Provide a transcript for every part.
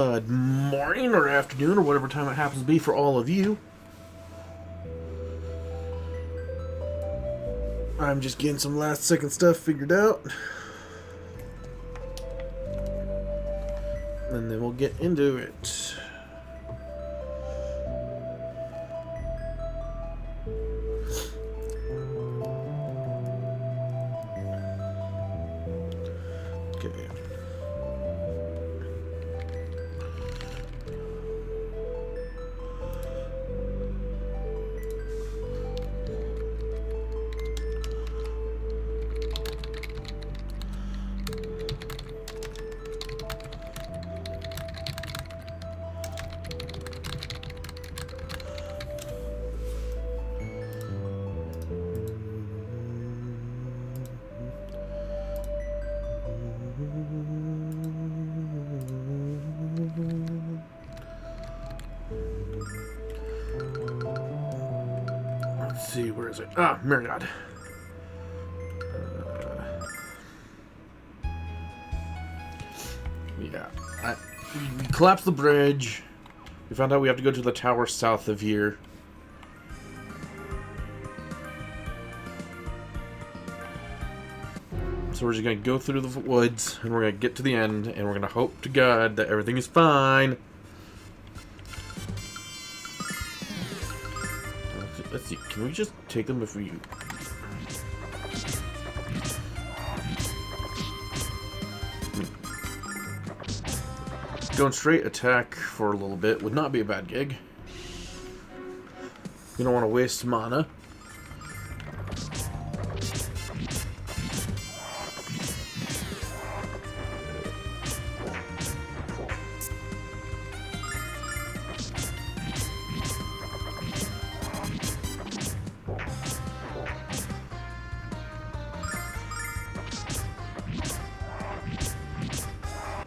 Good morning or afternoon or whatever time it happens to be for all of you. I'm just getting some last second stuff figured out. And then we'll get into it. Okay. Let's see, where is it? Ah, Marriott. Yeah. We collapsed the bridge. We found out we have to go to the tower south of here. So we're just going to go through the woods, and we're going to get to the end, and we're going to hope to God that everything is fine. Let's see, can we just take them if we... Going straight attack for a little bit would not be a bad gig. You don't want to waste mana.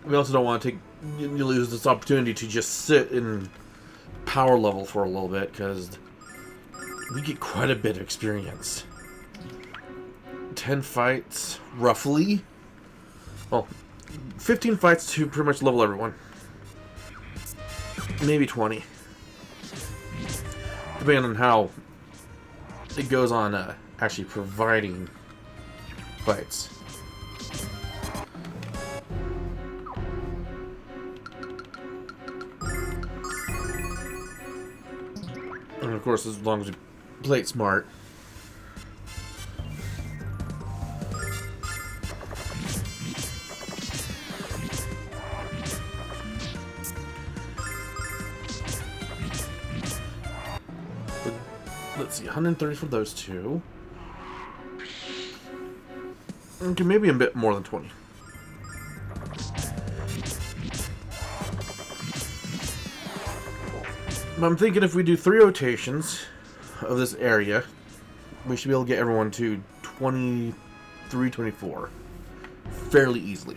We also don't want to lose this opportunity to just sit in power level for a little bit, because we get quite a bit of experience. 10 fights, roughly. Well, 15 fights to pretty much level everyone. Maybe 20. Depending on how it goes on actually providing fights. And of course, as long as we play it smart. But, let's see, 130 for those two. Okay, maybe a bit more than 20. I'm thinking if we do 3 rotations of this area, we should be able to get everyone to 23, 24 fairly easily.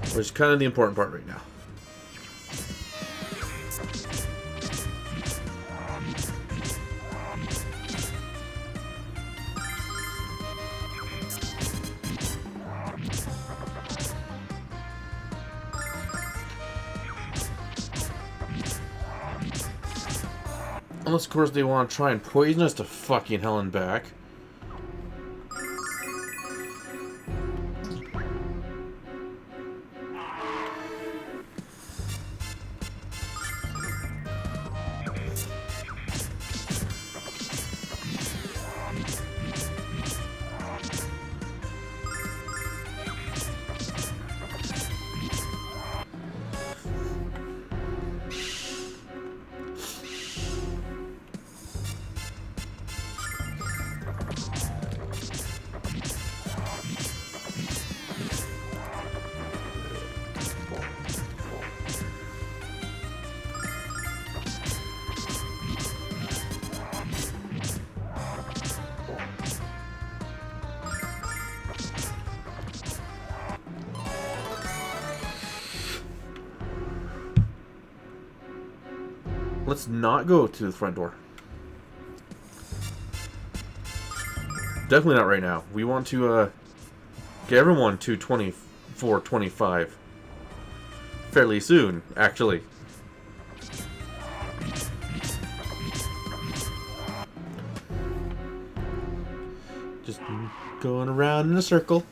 Which is kind of the important part right now. Unless, of course, they want to try and poison us to fucking hell and back. Let's not go to the front door. Definitely not right now. We want to get everyone to 425 fairly soon, actually. Just going around in a circle.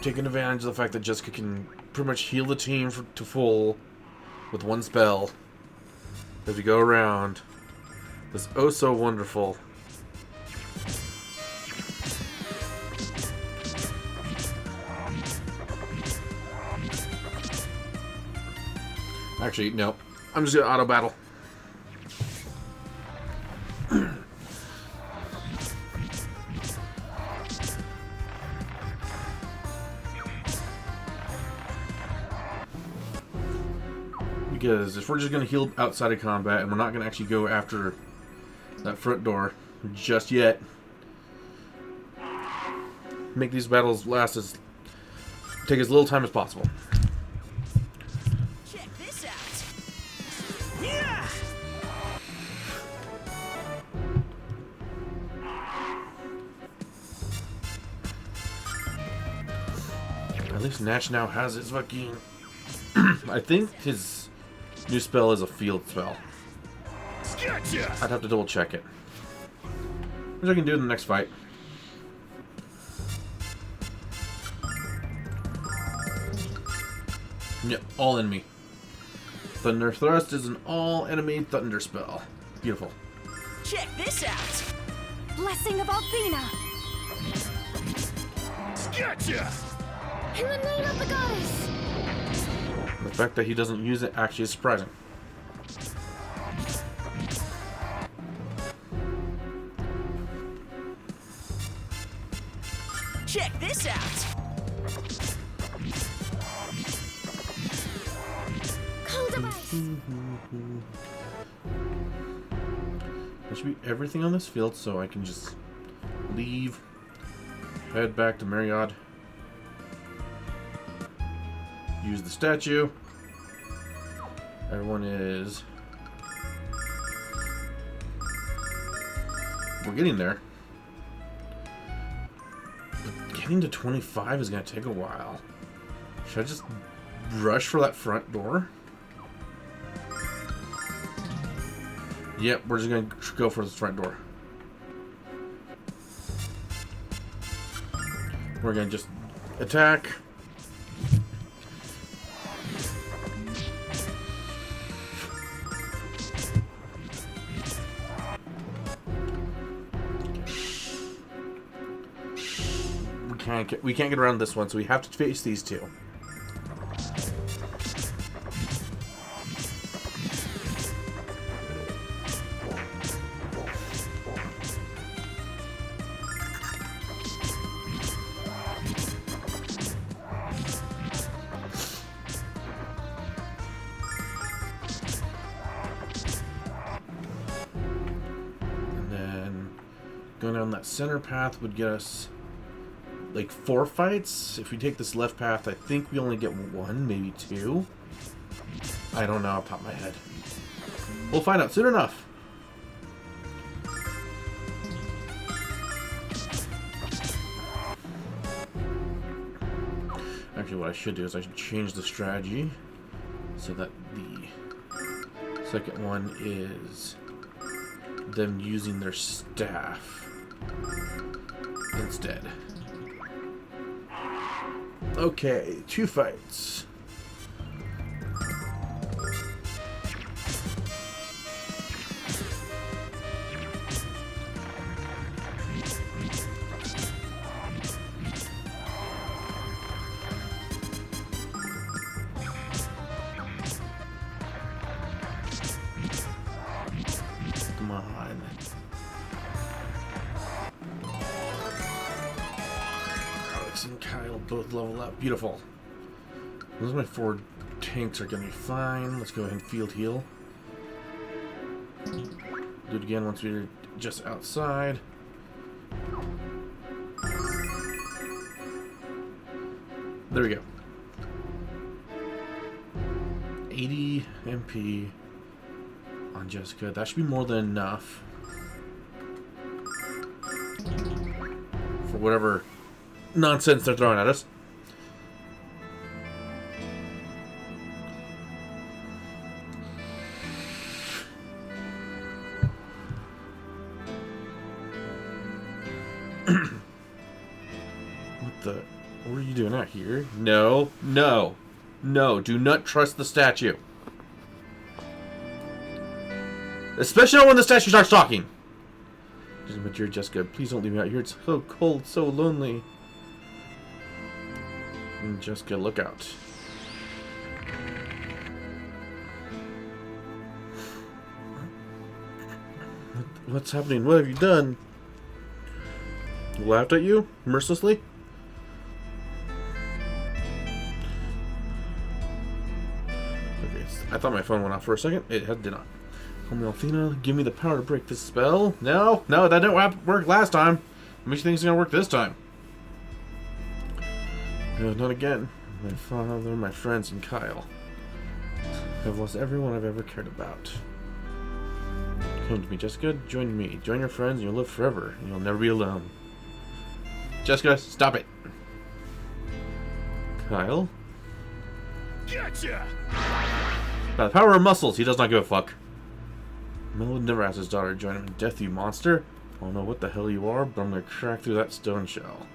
Taking advantage of the fact that Jessica can pretty much heal the team to full with one spell as we go around. This oh so wonderful. Actually, no. I'm just gonna auto battle. Because if we're just going to heal outside of combat and we're not going to actually go after that front door just yet, make these battles take as little time as possible. Check this out. Yeah. At least Natch now has his fucking... I think his new spell is a field spell. Gotcha. I'd have to double check it. Which I can do in the next fight. Yep, all enemy. Thunder Thrust is an all enemy thunder spell. Beautiful. Check this out. Blessing of Althena. Gotcha. In the name of the goddess. The fact that he doesn't use it actually is surprising. Check this out. Cold device. There should be everything on this field, so I can just leave, head back to Myriad, use the statue. Everyone is... We're getting there. But getting to 25 is going to take a while. Should I just rush for that front door? Yep, we're just going to go for the front door. We're going to just attack. We can't get around this one, so we have to face these two. And then going down that center path would get us like 4 fights. If we take this left path, I think we only get 1, maybe 2. I don't know off the top of my head. We'll find out soon enough. Actually, what I should do is I should change the strategy so that the second one is them using their staff instead. Okay, 2 fights. Come on. Alex and Kyle both level up. Beautiful. Those are my 4 tanks are gonna be fine. Let's go ahead and field heal. Do it again once we're just outside. There we go. 80 MP on Jessica. That should be more than enough for whatever nonsense they're throwing at us. What are you doing out here? No, no, no, do not trust the statue. Especially not when the statue starts talking. Just admit you're Jessica. Please don't leave me out here. It's so cold, so lonely. And Jessica, look out. What's happening? What have you done? Laughed at you? Mercilessly? Okay, I thought my phone went off for a second. It did not. Call me Althena. Give me the power to break this spell. No, no, that didn't work last time. What makes you think it's gonna work this time? No, not again. My father, my friends, and Kyle. I've lost everyone I've ever cared about. Come to me, Jessica. Join me. Join your friends, and you'll live forever. And you'll never be alone. Jessica, stop it. Kyle? Gotcha! By the power of muscles, he does not give a fuck. Mel would never ask his daughter to join him in death, you monster. I don't know what the hell you are, but I'm gonna crack through that stone shell.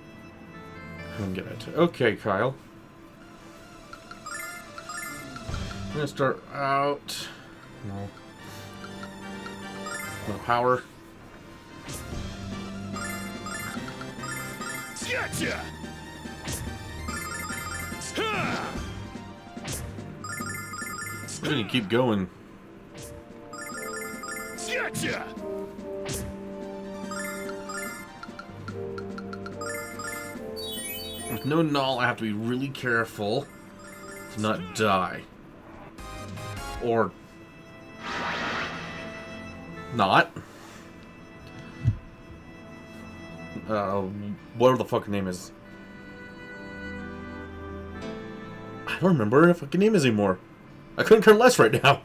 Come get it. Okay, Kyle. I'm gonna start out. No. No power. Gotcha! Ha! I'm gonna keep going. Gotcha! With no null, I have to be really careful to not die. Or not. Whatever the fucking name is. I don't remember what the fucking name is anymore. I couldn't care less right now.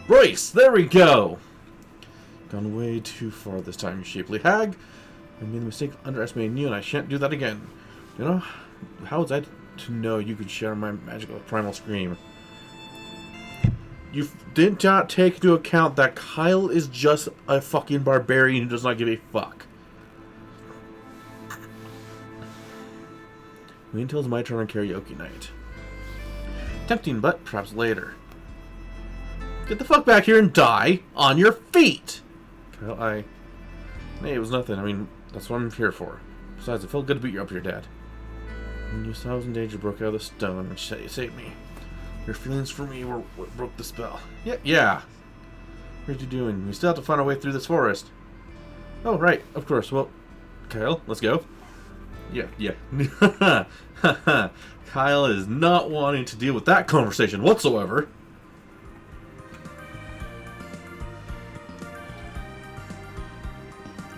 Royce, there we go. Gone way too far this time, you shapely hag. I made the mistake of underestimating you, and I shan't do that again. You know, how was I to know you could share my magical primal scream? You did not take into account that Kyle is just a fucking barbarian who does not give a fuck. Wait until it's my turn on karaoke night. Tempting, but perhaps later. Get the fuck back here and die on your feet! Kyle, Hey, it was nothing. I mean, that's what I'm here for. Besides, it felt good to beat you up here, Dad. When you saw I was in danger, broke out of the stone and saved me. Your feelings for me were what broke the spell. Yeah. What are you doing? We still have to find our way through this forest. Oh, right. Of course. Well, Kyle, let's go. Yeah. Kyle is not wanting to deal with that conversation whatsoever.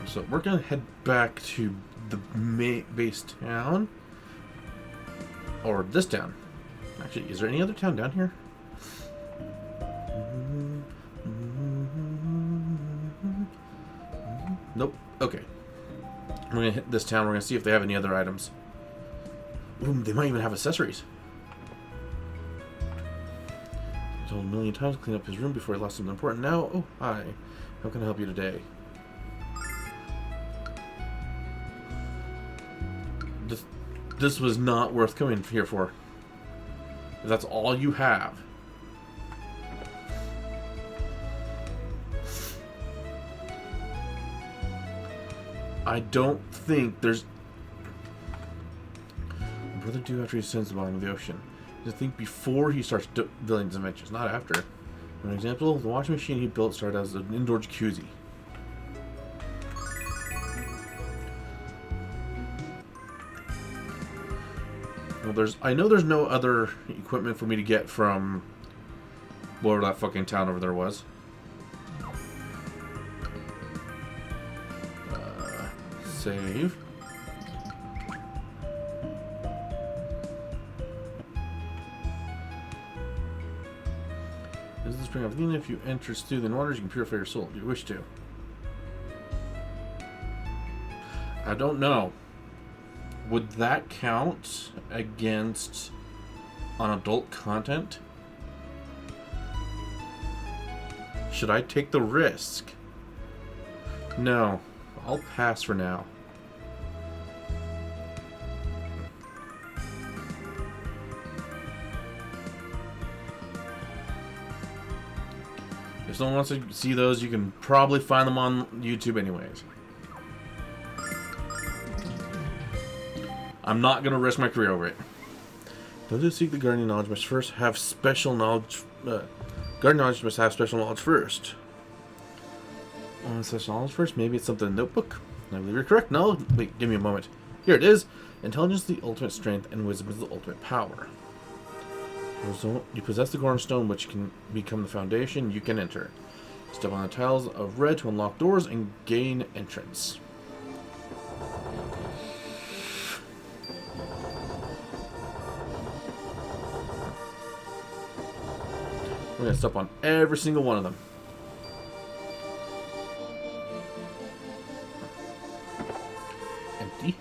So we're gonna head back to the base town, or this town. Actually, is there any other town down here? Nope. Okay. We're gonna hit this town. We're gonna see if they have any other items. Ooh, they might even have accessories. I told him a million times to clean up his room before he lost something important. Now, oh hi. How can I help you today? This was not worth coming here for. If that's all you have. I don't think there's... Brother do after he ascends to the bottom of the ocean. To think before he starts building his adventures, not after. For an example, the washing machine he built started as an indoor jacuzzi. Well, I know there's no other equipment for me to get from whatever that fucking town over there was. Save. This is the spring of Athena. If you enter soothing waters, you can purify your soul if you wish to. I don't know. Would that count against on adult content? Should I take the risk? No. I'll pass for now. If someone wants to see those, you can probably find them on YouTube anyways. I'm not going to risk my career over it. Those who seek the guardian knowledge must first have special knowledge. Guardian knowledge must have special knowledge first. Special knowledge first? Maybe it's something in the notebook? I believe you're correct. No, wait, give me a moment. Here it is. Intelligence is the ultimate strength, and wisdom is the ultimate power. You possess the Gorn Stone, which can become the foundation. You can enter. Step on the tiles of red to unlock doors and gain entrance. We're going to step on every single one of them. Empty.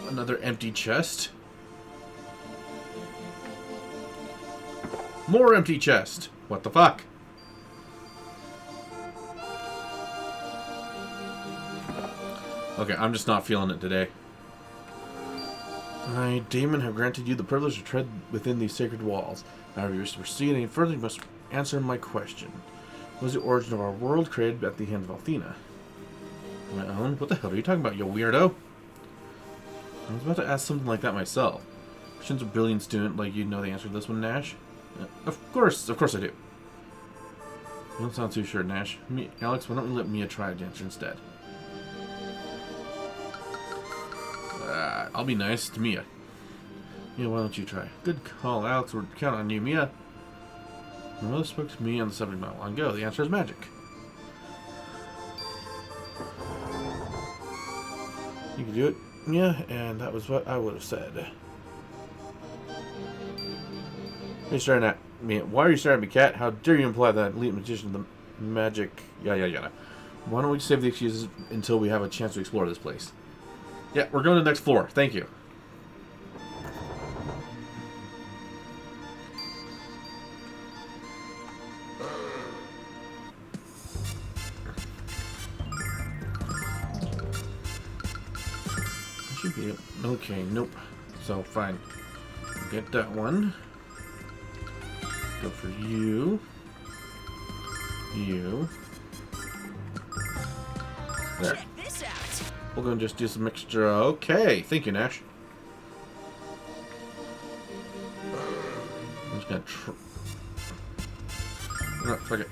Another empty chest. More empty chest. What the fuck? Okay, I'm just not feeling it today. I, Damon, have granted you the privilege to tread within these sacred walls. However, you wish to proceed any further, you must answer my question. What was the origin of our world created at the hand of Athena? My own? What the hell are you talking about, you weirdo? I was about to ask something like that myself. Shouldn't a brilliant student like you know the answer to this one, Nash? Of course I do. You don't sound too sure, Nash. Alex, why don't we let Mia try to answer instead? I'll be nice to Mia. Mia, why don't you try? Good call, Alex. We're counting on you, Mia. My mother spoke to me on the subject not long ago. The answer is magic. You can do it, Mia, and that was what I would have said. You're staring at me. Why are you staring at me, cat? How dare you imply that elite magician the magic... Yada yada. Why don't we save the excuses until we have a chance to explore this place? Yeah, we're going to the next floor. Thank you. Should be... Okay, nope. So, fine. Get that one. Go for you. You. There. Check this out. We're going to just do some extra... Okay, thank you, Nash. I'm just going to... No, fuck it.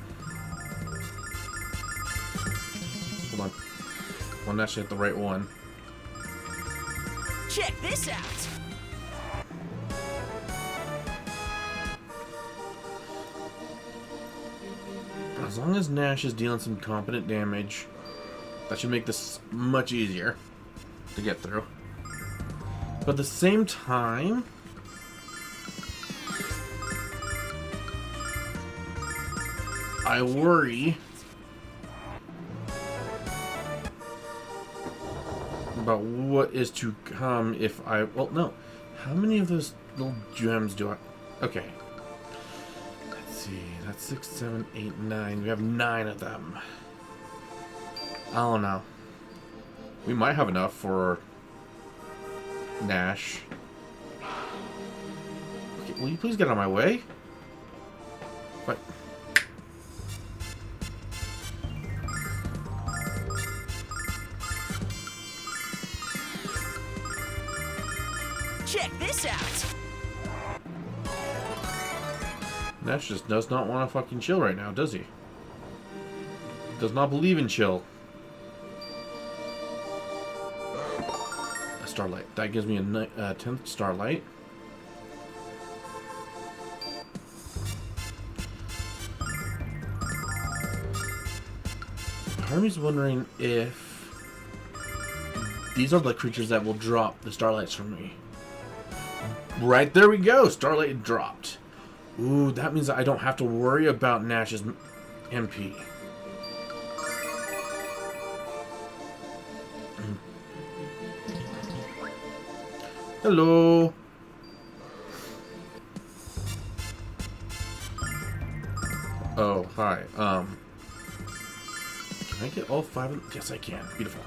Hold on. Well, Nash hit the right one. Check this out. As long as Nash is dealing some competent damage, that should make this much easier to get through. But at the same time, I worry about what is to come if I... Well, no. How many of those little gems do I... Okay. Let's see. That's 6, 7, 8, 9. We have 9 of them. I don't know. We might have enough for Nash. Okay, will you please get out of my way? What? Check this out. Nash just does not want to fucking chill right now, does he? Does not believe in chill. A starlight. That gives me a 10th starlight. Part of me's wondering if these are the creatures that will drop the starlights from me. Right, there we go! Starlight dropped. Ooh, that means that I don't have to worry about Nash's MP. Hello. Oh, hi. Can I get all 5 of them? Yes, I can. Beautiful.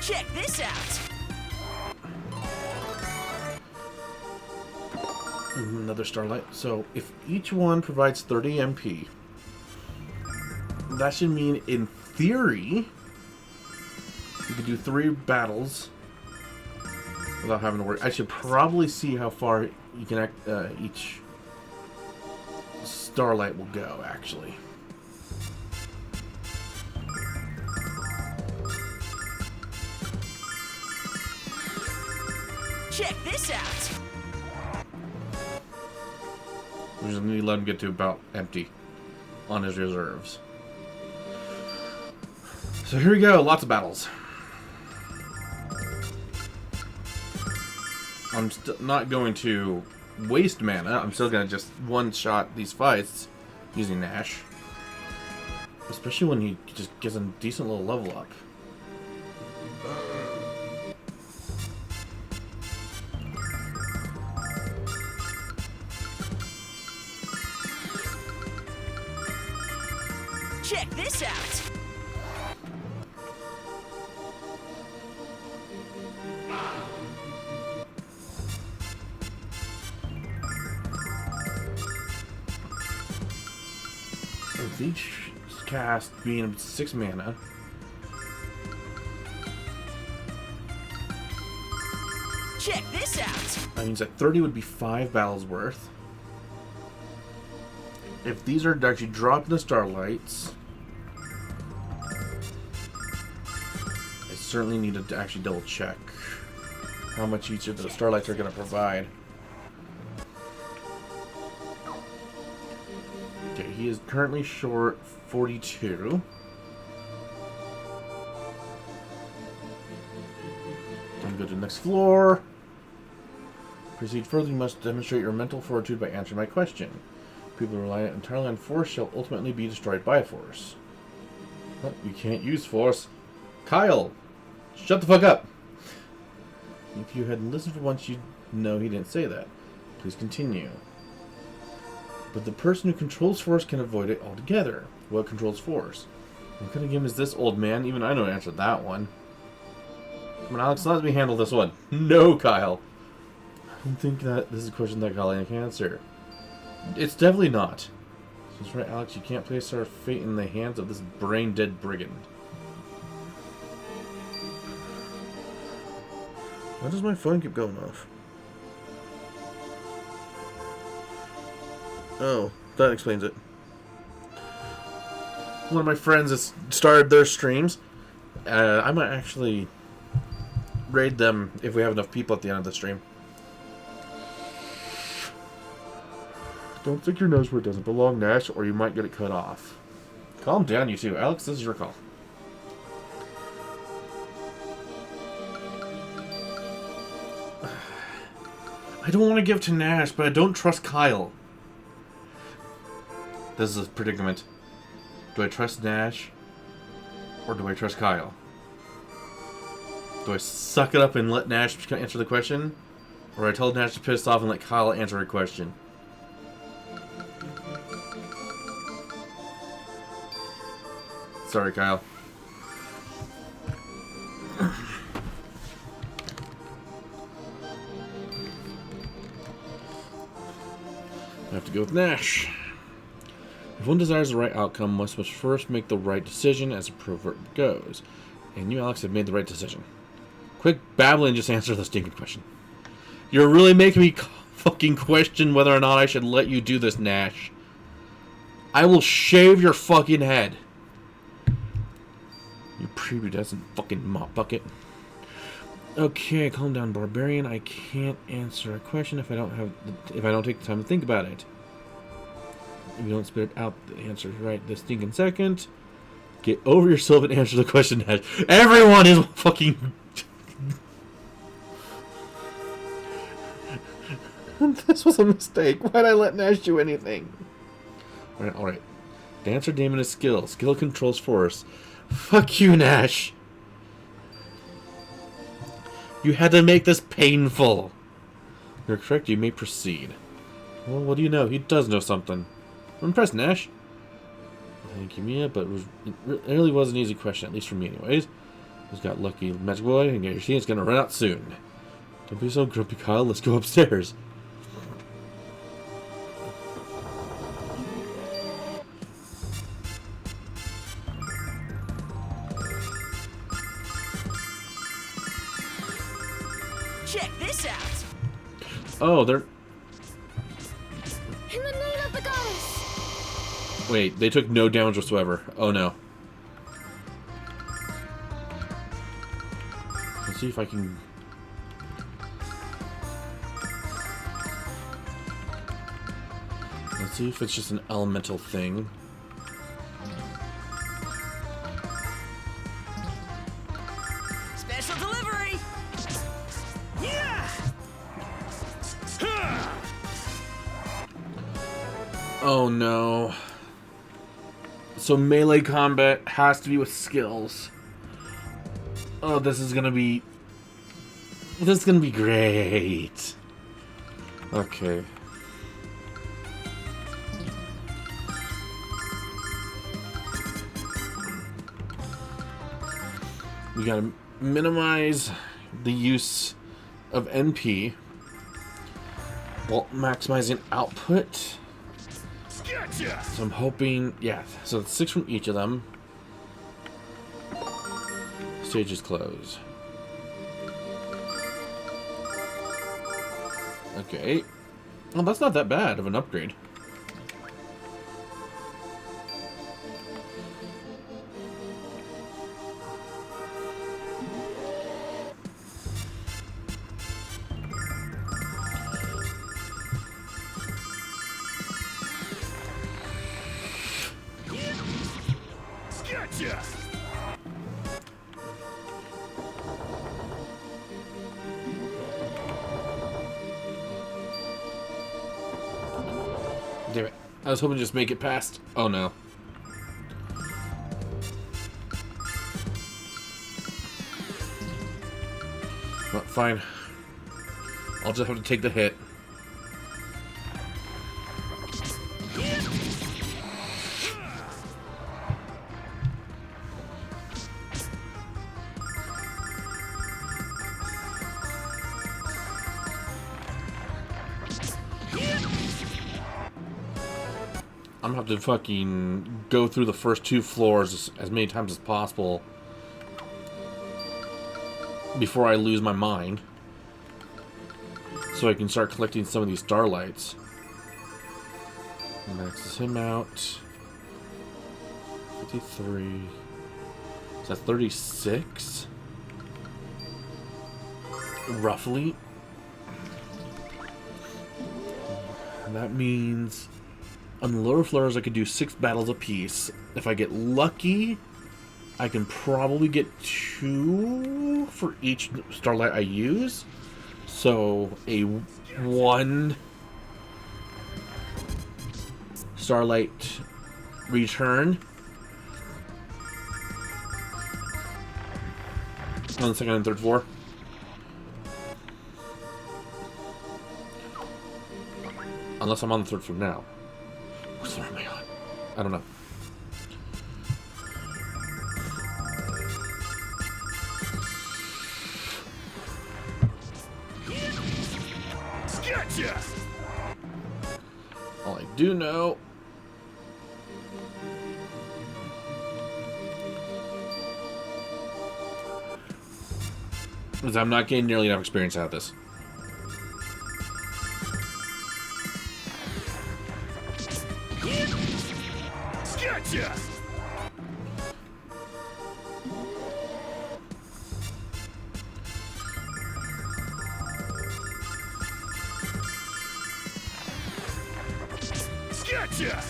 Check this out. Another starlight. So, if each one provides 30 MP, that should mean, in theory, you could do 3 battles without having to worry. I should probably see how far you can each starlight will go, actually. Check this out. We just need to let him get to about empty on his reserves. So here we go, lots of battles. I'm not going to waste mana. I'm still going to just one-shot these fights using Nash. Especially when he just gets a decent little level up. Check this out. With each cast being 6 mana, Check this out. that means that 30 would be 5 battles worth. If these are actually dropping the starlights, I certainly need to actually double check how much each of the starlights are going to provide. Okay, he is currently short 42. Then go to the next floor. Proceed further, you must demonstrate your mental fortitude by answering my question. People reliant entirely on force shall ultimately be destroyed by force. What? You can't use force. Kyle! Shut the fuck up! If you had listened for once, you'd know he didn't say that. Please continue. But the person who controls force can avoid it altogether. What controls force? What kind of game is this, old man? Even I know the answer to that one. Come on, Alex, let me handle this one. No, Kyle. I don't think that this is a question that Kyle can answer. It's definitely not. That's right, Alex. You can't place our fate in the hands of this brain-dead brigand. Why does my phone keep going off? Oh, that explains it. One of my friends has started their streams. I might actually raid them if we have enough people at the end of the stream. Don't stick your nose where it doesn't belong, Nash, or you might get it cut off. Calm down, you two. Alex, this is your call. I don't want to give to Nash, but I don't trust Kyle. This is a predicament. Do I trust Nash, or do I trust Kyle? Do I suck it up and let Nash answer the question? Or do I tell Nash to piss off and let Kyle answer a question? Sorry, Kyle. I have to go with Nash. If one desires the right outcome, one must first make the right decision, as the proverb goes. And you, Alex, have made the right decision. Quit babbling and just answer the stinking question. You're really making me fucking question whether or not I should let you do this, Nash. I will shave your fucking head. You prepubescent fucking mop bucket. Okay, calm down, barbarian. I can't answer a question if I don't take the time to think about it. If you don't spit out the answer right this stinking second, get over yourself and answer the question, Nash. Everyone is fucking. This was a mistake. Why'd I let Nash do anything? Alright. Dancer Damon is skill. Skill controls force. Fuck you, Nash. You had to make this painful. You're correct. You may proceed. Well, what do you know? He does know something. I'm impressed, Nash. Thank you, Mia, but it really was an easy question, at least for me anyways. Who's got lucky, Magic Boy? And your it's gonna run out soon. Don't be so grumpy, Kyle. Let's go upstairs. Check this out. Oh, they're... In the name of the goddess! Wait, they took no damage whatsoever. Oh no. Let's see if I can... Let's see if it's just an elemental thing. Special delivery. Yeah. Oh no. So melee combat has to be with skills. Oh, this is gonna be great. Okay. We gotta minimize the use of NP while maximizing output. Gotcha! So I'm hoping, yeah, so it's 6 from each of them. Stages close. Okay. Well, that's not that bad of an upgrade. Gotcha! Damn it. I was hoping to just make it past. Oh no. Well, fine. I'll just have to take the hit. I'm gonna have to fucking go through the first 2 floors as many times as possible before I lose my mind, so I can start collecting some of these starlights. Maxes him out. 53. Is that 36? Roughly. And that means on the lower floors I could do 6 battles apiece. If I get lucky, I can probably get 2 for each starlight I use. So a 1 starlight return on the 2nd and 3rd floor. Unless I'm on the 3rd floor now. What floor am I on? I don't know. Gotcha! All I do know is I'm not getting nearly enough experience out of this. Gotcha! Gotcha!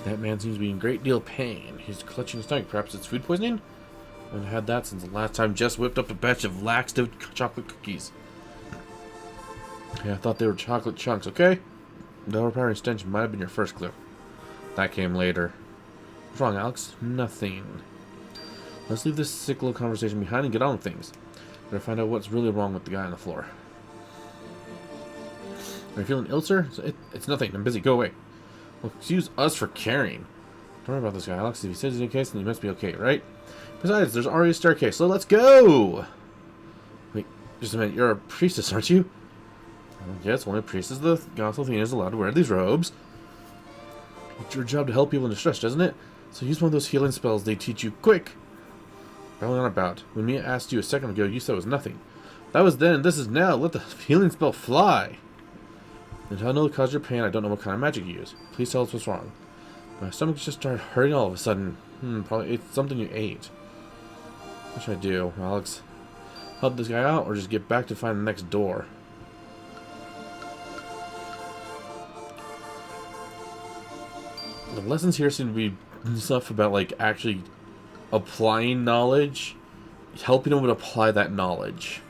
That man seems to be in a great deal of pain. He's clutching his stomach. Perhaps it's food poisoning? I haven't had that since the last time Jess whipped up a batch of laxative chocolate cookies. Yeah, I thought they were chocolate chunks, okay? The overpowering stench might have been your first clue. That came later. What's wrong, Alex? Nothing. Let's leave this sick little conversation behind and get on with things. Better find out what's really wrong with the guy on the floor. Are you feeling ill, sir? It's nothing. I'm busy. Go away. Well, excuse us for caring. Don't worry about this guy, Alex. If he says he's okay, then he must be okay, right? Besides, there's already a staircase, so let's go! Wait, just a minute. You're a priestess, aren't you? Yes, only a priestess of the goddess Athena is allowed to wear these robes. It's your job to help people in distress, doesn't it? So use one of those healing spells they teach you. Quick! Babbling on about. When Mia asked you a second ago, you said it was nothing. That was then, this is now. Let the healing spell fly. Until I know the cause of your pain, I don't know what kind of magic you use. Please tell us what's wrong. My stomach just started hurting all of a sudden. Probably it's something you ate. What should I do, Alex? Help this guy out, or just get back to find the next door? The lessons here seem to be stuff about, like, actually applying knowledge. Helping him to apply that knowledge.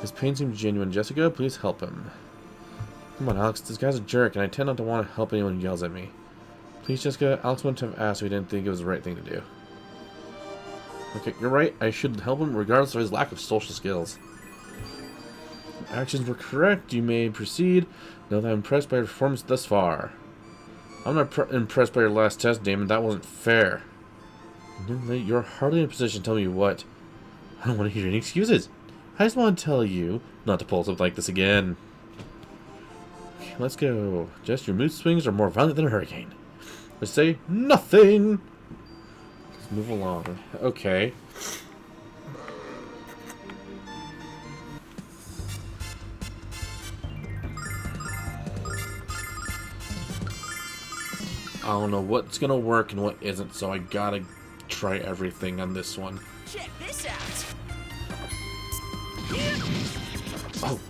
His pain seems genuine. Jessica, please help him. Come on, Alex. This guy's a jerk, and I tend not to want to help anyone who yells at me. Please, Jessica. Alex wouldn't have asked if he didn't think it was the right thing to do. Okay, you're right. I should help him regardless of his lack of social skills. Actions were correct. You may proceed. Know that I'm impressed by your performance thus far. I'm not impressed by your last test, Damon. That wasn't fair. You're hardly in a position to tell me what. I don't want to hear any excuses. I just want to tell you not to pull something like this again. Okay, let's go. Just your mood swings are more violent than a hurricane. Let's say nothing. Let's move along. Okay. I don't know what's gonna work and what isn't, so I gotta try everything on this one. Check this out. Oh.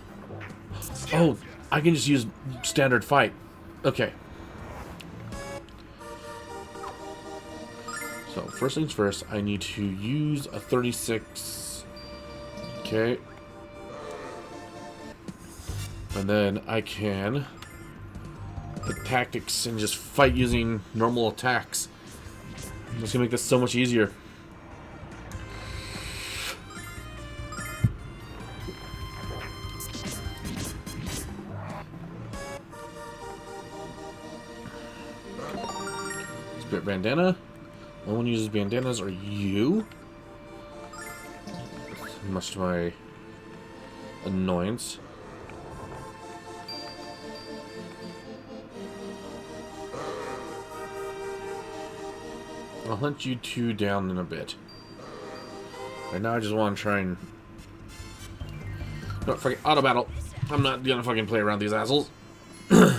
Oh, I can just use standard fight. Okay. So, first things first, I need to use a 36. Okay. And then I can hit tactics and just fight using normal attacks. It's gonna make this so much easier. Spirit bandana. No one uses bandanas, or you? Much to my annoyance. I'll hunt you two down in a bit. Right now I just want to try and... No, fucking auto battle. I'm not gonna fucking play around these assholes. Athena,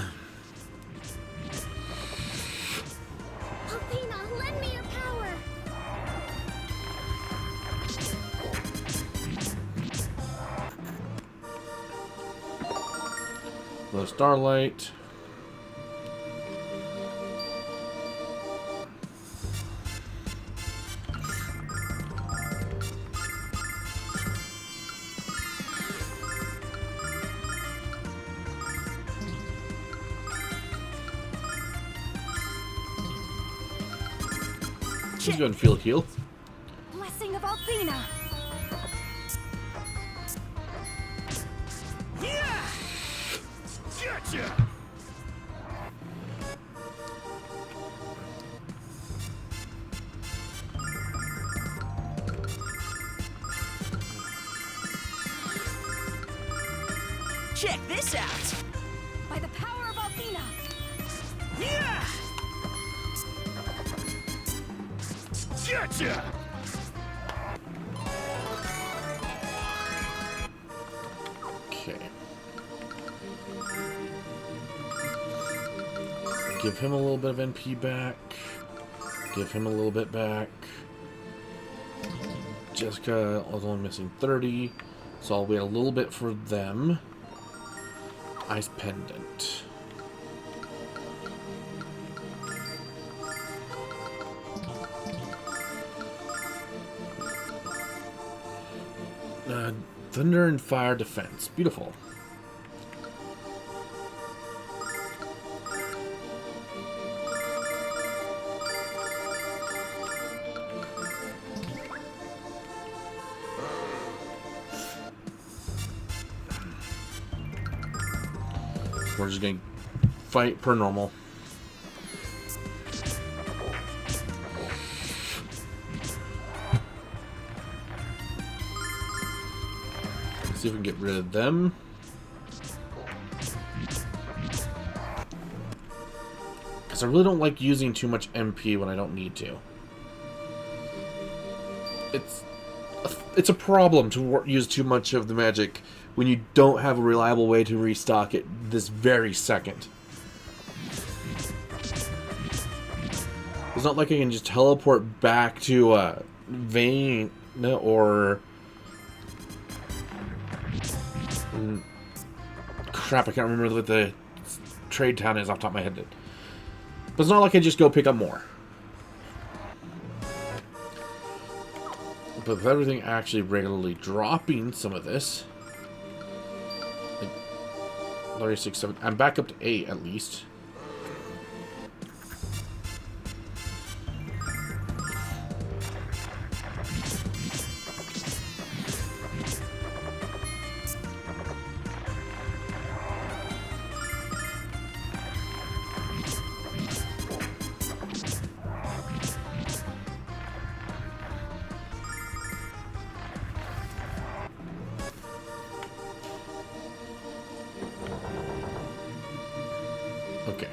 lend me your power. Low starlight. Let's go and field heal. Blessing of Athena. Yeah! Gotcha! Check this out. By the power of Athena. Gotcha! Okay. Give him a little bit of NP back. Give him a little bit back. Jessica was only missing 30, so I'll wait a little bit for them. Ice Pendant. Thunder and Fire Defense. Beautiful. We're just going to fight per normal. See if we can get rid of them. Because I really don't like using too much MP when I don't need to. It's a problem to use too much of the magic when you don't have a reliable way to restock it this very second. It's not like I can just teleport back to Vane or... crap, I can't remember what the trade town is off the top of my head. But it's not like I just go pick up more. But with everything actually regularly dropping some of this... 36, 7. I'm back up to 8 at least. Okay.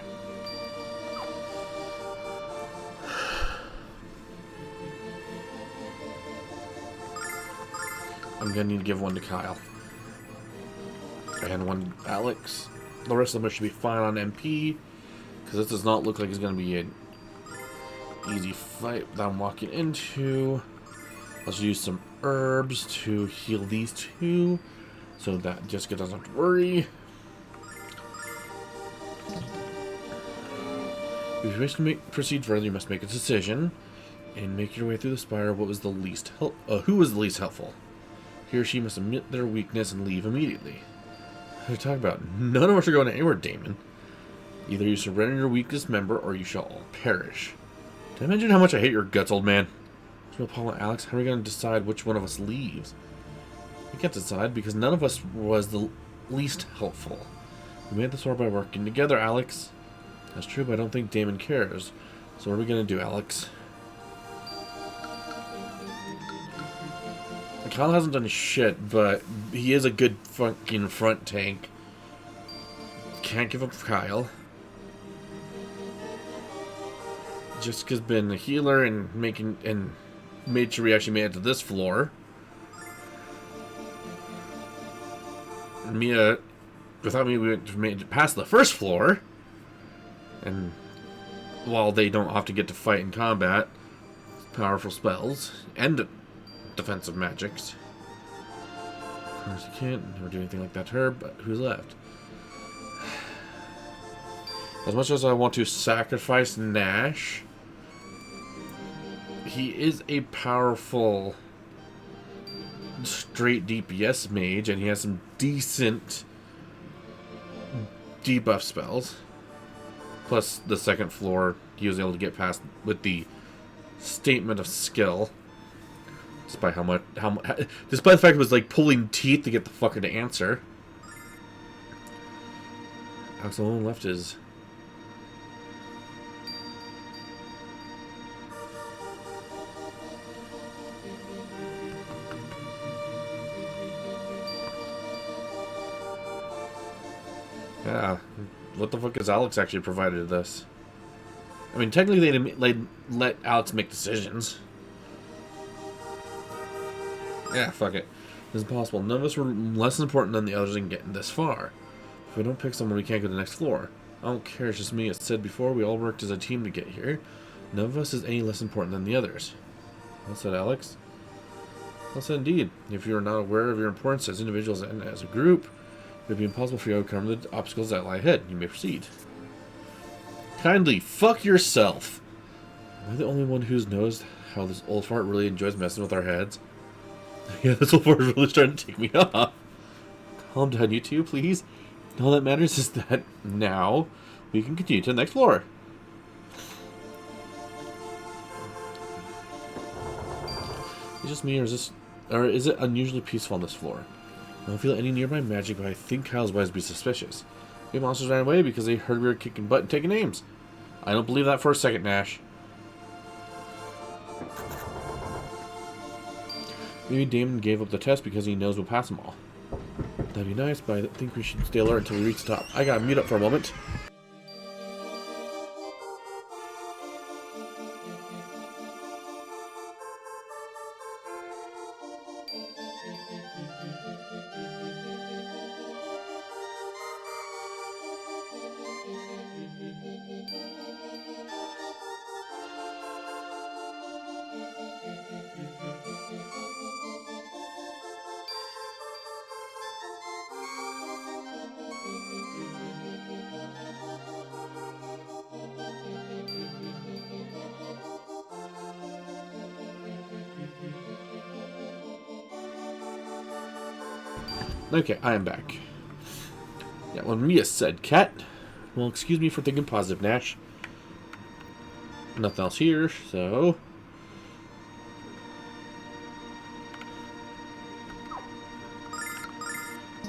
I'm gonna need to give one to Kyle. And one to Alex. The rest of them should be fine on MP. Because this does not look like it's gonna be an easy fight that I'm walking into. Let's use some herbs to heal these two. So that Jessica doesn't have to worry. If you wish to proceed further, you must make a decision and make your way through the spire. What was the least who was the least helpful? He or she must admit their weakness and leave immediately. What are you talking about? None of us are going anywhere, Damon. Either you surrender your weakest member, or you shall all perish. Did I mention how much I hate your guts, old man? Paul and Alex, how are we going to decide which one of us leaves? We can't decide because none of us was the least helpful. We made this war by working together, Alex. That's true, but I don't think Damon cares. So what are we going to do, Alex? Kyle hasn't done shit, but he is a good fucking front tank. Can't give up Kyle. Jessica's been a healer and made sure we actually made it to this floor. Mia, without me, we made it past the first floor. And while they don't often get to fight in combat, powerful spells and defensive magics. Of course, you can't never do anything like that to her, but who's left? As much as I want to sacrifice Nash, he is a powerful straight DPS mage, and he has some decent debuff spells. Plus, the second floor, he was able to get past with the statement of skill. Despite despite the fact it was like pulling teeth to get the fucker to answer. Alex alone left is. Yeah, what the fuck has Alex actually provided this? I mean, technically they let Alex make decisions. Yeah, fuck it. It's impossible. None of us were less important than the others in getting this far. If we don't pick someone, we can't go to the next floor. I don't care, it's just me. As said before, we all worked as a team to get here. None of us is any less important than the others. Well said, Alex. Well said indeed. If you are not aware of your importance as individuals and as a group, it would be impossible for you to overcome the obstacles that lie ahead. You may proceed. Kindly, fuck yourself! Am I the only one who's noticed how this old fart really enjoys messing with our heads? Yeah, this old fart is really starting to take me off. Calm down, you two, please. All that matters is that now we can continue to the next floor. Is it just me, or is it unusually peaceful on this floor? I don't feel any nearby magic, but I think Kyle's wise to be suspicious. Maybe monsters ran away because they heard we were kicking butt and taking names. I don't believe that for a second, Nash. Maybe Damon gave up the test because he knows we'll pass them all. That'd be nice, but I think we should stay alert until we reach the top. I gotta mute up for a moment. Okay, I am back. Yeah, when Mia said cat, well, excuse me for thinking positive, Nash. Nothing else here, so...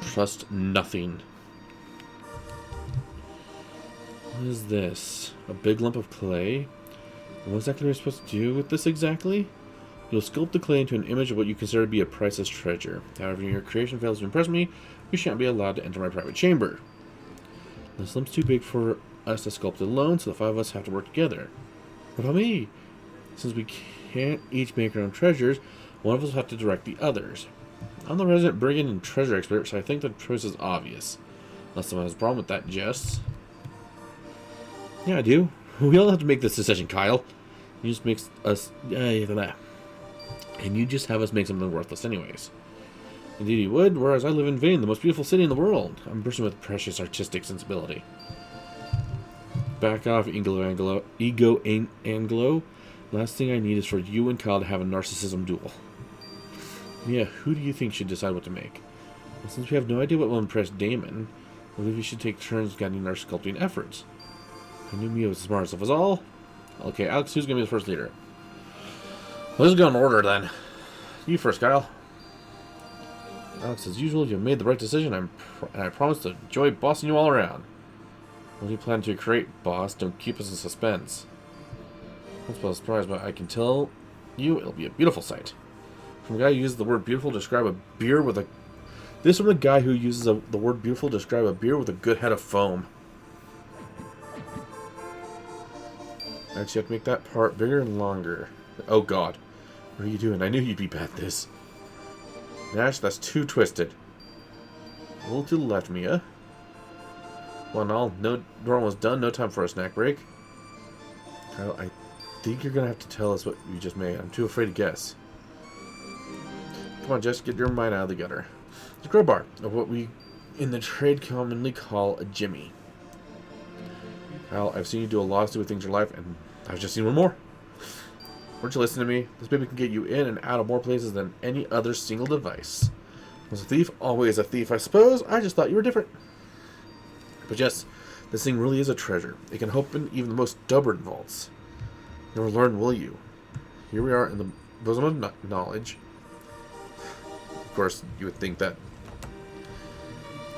Trust nothing. What is this? A big lump of clay? What exactly are we supposed to do with this exactly? You'll sculpt the clay into an image of what you consider to be a priceless treasure. However, your creation fails to impress me, you shan't be allowed to enter my private chamber. This lump's too big for us to sculpt it alone, so the 5 of us have to work together. What about me? Since we can't each make our own treasures, one of us will have to direct the others. I'm the resident brigand and treasure expert, so I think the choice is obvious. Unless someone has a problem with that, Jess. Yeah, I do. We all have to make this decision, Kyle. You just makes us... And you just have us make something worthless anyways. Indeed you would, whereas I live in Vane, the most beautiful city in the world. I'm a person with precious artistic sensibility. Back off, Ego Anglo. Last thing I need is for you and Kyle to have a narcissism duel. Yeah, who do you think should decide what to make? Well, since we have no idea what will impress Damon, I believe we should take turns guiding our sculpting efforts. I knew Mia was the smartest of us all. Okay, Alex, who's going to be the first leader? Let's go in order then. You first, Kyle. Alex, as usual, you made the right decision, and I promise to enjoy bossing you all around. What do you plan to create, boss? Don't keep us in suspense. That's a surprise, but I can tell you it'll be a beautiful sight. From a guy who uses the word beautiful to describe a beer with a... This from the guy who uses the word beautiful to describe a beer with a good head of foam. Actually, you have to make that part bigger and longer. Oh god. What are you doing? I knew you'd be bad at this. Nash, that's too twisted. A little to the left, Mia. Well, no, we're almost done. No time for a snack break. Kyle, I think you're going to have to tell us what you just made. I'm too afraid to guess. Come on, Jess, get your mind out of the gutter. It's a crowbar, of what we in the trade commonly call a jimmy. Kyle, I've seen you do a lot of stupid things in your life, and I've just seen one more. Weren't you listening to me? This baby can get you in and out of more places than any other single device. Was a thief always a thief, I suppose? I just thought you were different. But yes, this thing really is a treasure. It can open even the most stubborn vaults. Never learn, will you? Here we are in the bosom of knowledge. Of course, you would think that.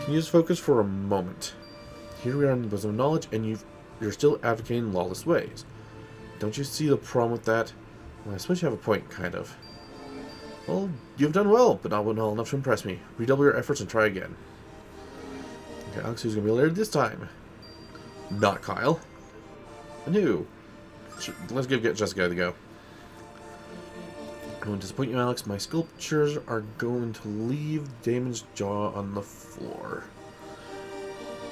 Can you just focus for a moment? Here we are in the bosom of knowledge, and you're still advocating lawless ways. Don't you see the problem with that? Well, I suppose you have a point, kind of. Well, you've done well, but not well enough to impress me. Redouble your efforts and try again. Okay, Alex, who's going to be later this time? Not Kyle. And who? Let's get Jessica to go. I won't disappoint you, Alex. My sculptures are going to leave Damon's jaw on the floor.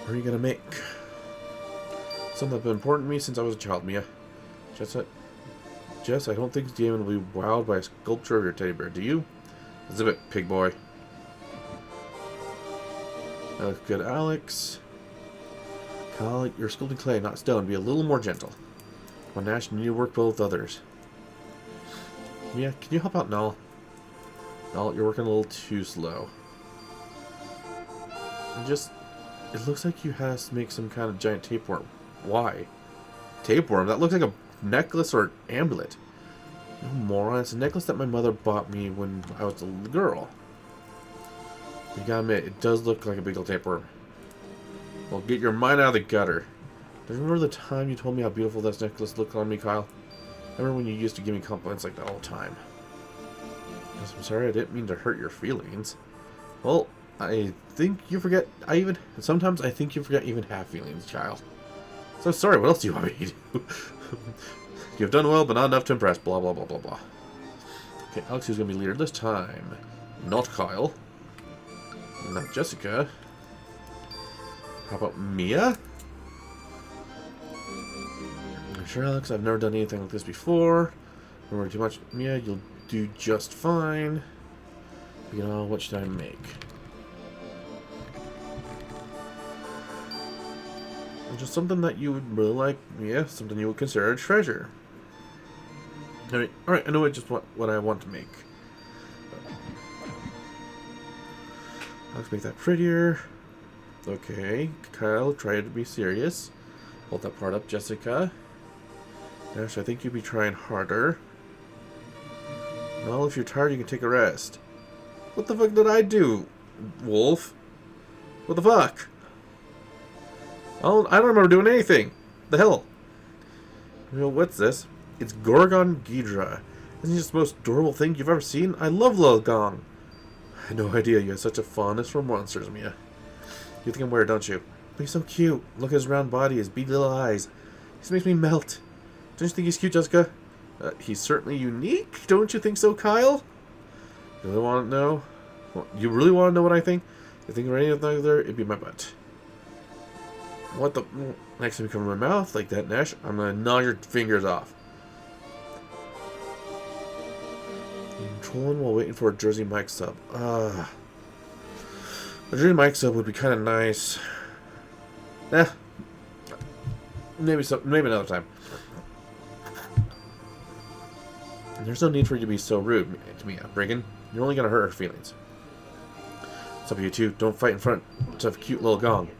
What are you gonna make? Something that's been important to me since I was a child, Mia. Jess, I don't think Damon will be wowed by a sculpture of your teddy bear. Do you? Zip it, pig boy. That looks good, Alex. Kyle, you're sculpting clay, not stone. Be a little more gentle. Well, Nash, you need to work well with others. Mia, can you help out Null? Null, you're working a little too slow. It looks like you had us make some kind of giant tapeworm. Why? Tapeworm? That looks like a necklace or amulet. You moron, it's a necklace that my mother bought me when I was a little girl. You gotta admit, it does look like a big old tapeworm. Well, get your mind out of the gutter. Do you remember the time you told me how beautiful this necklace looked on me, Kyle? I remember when you used to give me compliments like that all the time. Yes, I'm sorry, I didn't mean to hurt your feelings. Well, I think you forget. Sometimes I think you forget even have feelings, child. So sorry, what else do you want me to do? You've done well, but not enough to impress. Blah, blah, blah, blah, blah. Okay, Alex, who's going to be leader this time? Not Kyle. Not Jessica. How about Mia? Sure, Alex, I've never done anything like this before. Don't worry too much. Mia, you'll do just fine. You know, what should I make? Just something that you would really like. Yeah, something you would consider a treasure. Alright, I know what I want to make. Let's make that prettier. Okay, Kyle, try to be serious. Hold that part up, Jessica. Nash, I think you'd be trying harder. Well, if you're tired, you can take a rest. What the fuck did I do, Wolf? What the fuck? Oh, I don't remember doing anything. The hell? You know, what's this? It's Gorgon Ghidra. Isn't it just the most adorable thing you've ever seen? I love Lil Gong. I had no idea you had such a fondness for monsters, Mia. You think I'm weird, don't you? But he's so cute. Look at his round body, his beady little eyes. He just makes me melt. Don't you think he's cute, Jessica? He's certainly unique. Don't you think so, Kyle? You really want to know? Well, you really want to know what I think? If you think of anything other, it'd be my butt. What the? Next time you come in my mouth like that, Nash, I'm gonna gnaw your fingers off. Trolling while waiting for a Jersey Mike sub. A Jersey Mike sub would be kind of nice. Maybe another time. There's no need for you to be so rude to me, Brigand. You're only gonna hurt her feelings. It's up to you two. Don't fight in front of cute little Gong.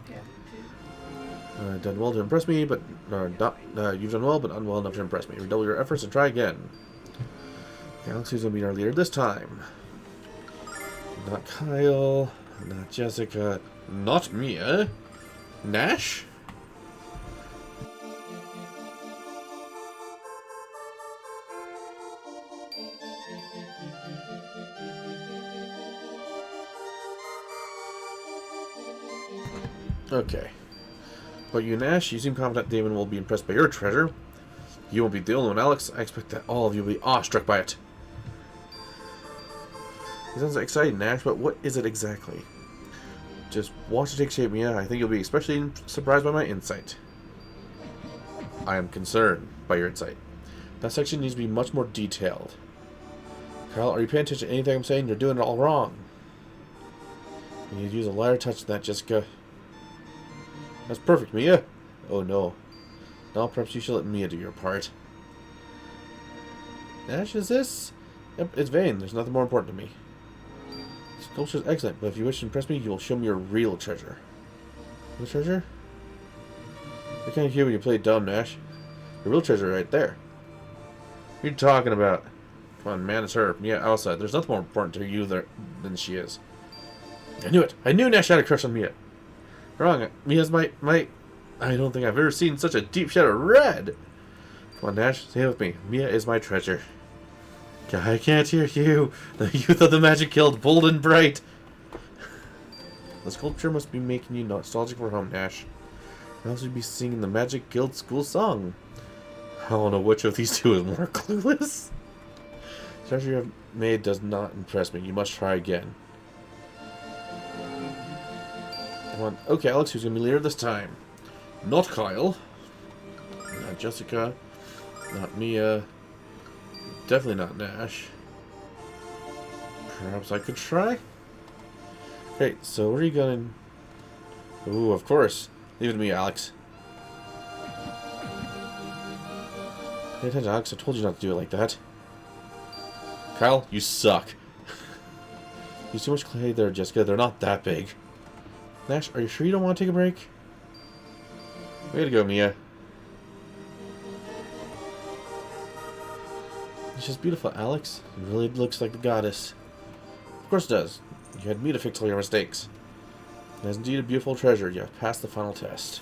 Done well to impress me, but you've done well, but unwell enough to impress me. Redouble your efforts and try again. Alex, who's gonna be our leader this time? Not Kyle, not Jessica, not Mia. Nash? Okay. But you, Nash, you seem confident Damon will be impressed by your treasure. You won't be the only one, Alex. I expect that all of you will be awestruck by it. It sounds exciting, Nash, but what is it exactly? Just watch it take shape, Mia. I think you'll be especially surprised by my insight. I am concerned by your insight. That section needs to be much more detailed. Kyle, are you paying attention to anything I'm saying? You're doing it all wrong. You need to use a lighter touch than that, Jessica. That's perfect, Mia. Oh no. Now perhaps you should let Mia do your part. Nash, is this? Yep, it's vain. There's nothing more important to me. Sculpture is excellent, but if you wish to impress me, you will show me your real treasure. Real treasure? I can't hear when you play dumb, Nash. The real treasure right there. What are you talking about? Come on, man, it's her. Mia outside. There's nothing more important to you than she is. I knew it. I knew Nash had a crush on Mia. Wrong. Mia's my... I don't think I've ever seen such a deep shade of red. Come on, Nash. Say it with me. Mia is my treasure. I can't hear you. The youth of the magic guild, bold and bright. The sculpture must be making you nostalgic for home, Nash. Or else you'd be singing the magic guild school song. I don't know which of these two is more clueless. treasure you have made does not impress me. You must try again. Come on. Okay, Alex, who's going to be leader this time? Not Kyle. Not Jessica. Not Mia. Definitely not Nash. Perhaps I could try? Great, so where are you going? Ooh, of course. Leave it to me, Alex. Pay attention, Alex. I told you not to do it like that. Kyle, you suck. Use too much clay there, Jessica. They're not that big. Nash, are you sure you don't want to take a break? Way to go, Mia. It's just beautiful, Alex. It really looks like the goddess. Of course it does. You had me to fix all your mistakes. It is indeed a beautiful treasure. You have passed the final test.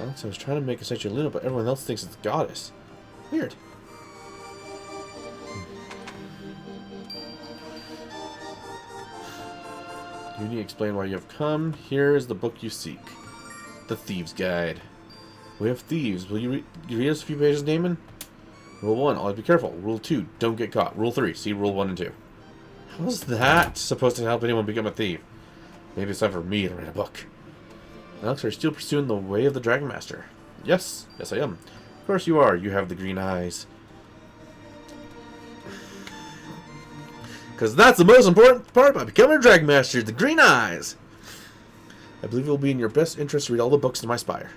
Alex, I was trying to make a statue of Luna, but everyone else thinks it's the goddess. Weird. You need to explain why you have come. Here is the book you seek. The Thieves' Guide. We have thieves. Will you read us a few pages, Damon? Rule 1, always be careful. Rule 2, don't get caught. Rule 3, see Rule 1 and 2. How's that supposed to help anyone become a thief? Maybe it's time for me to write a book. Alex, are you still pursuing the way of the Dragon Master? Yes. Yes, I am. Of course you are. You have the green eyes. Because that's the most important part about becoming a Dragon Master, the green eyes. I believe it will be in your best interest to read all the books in my spire.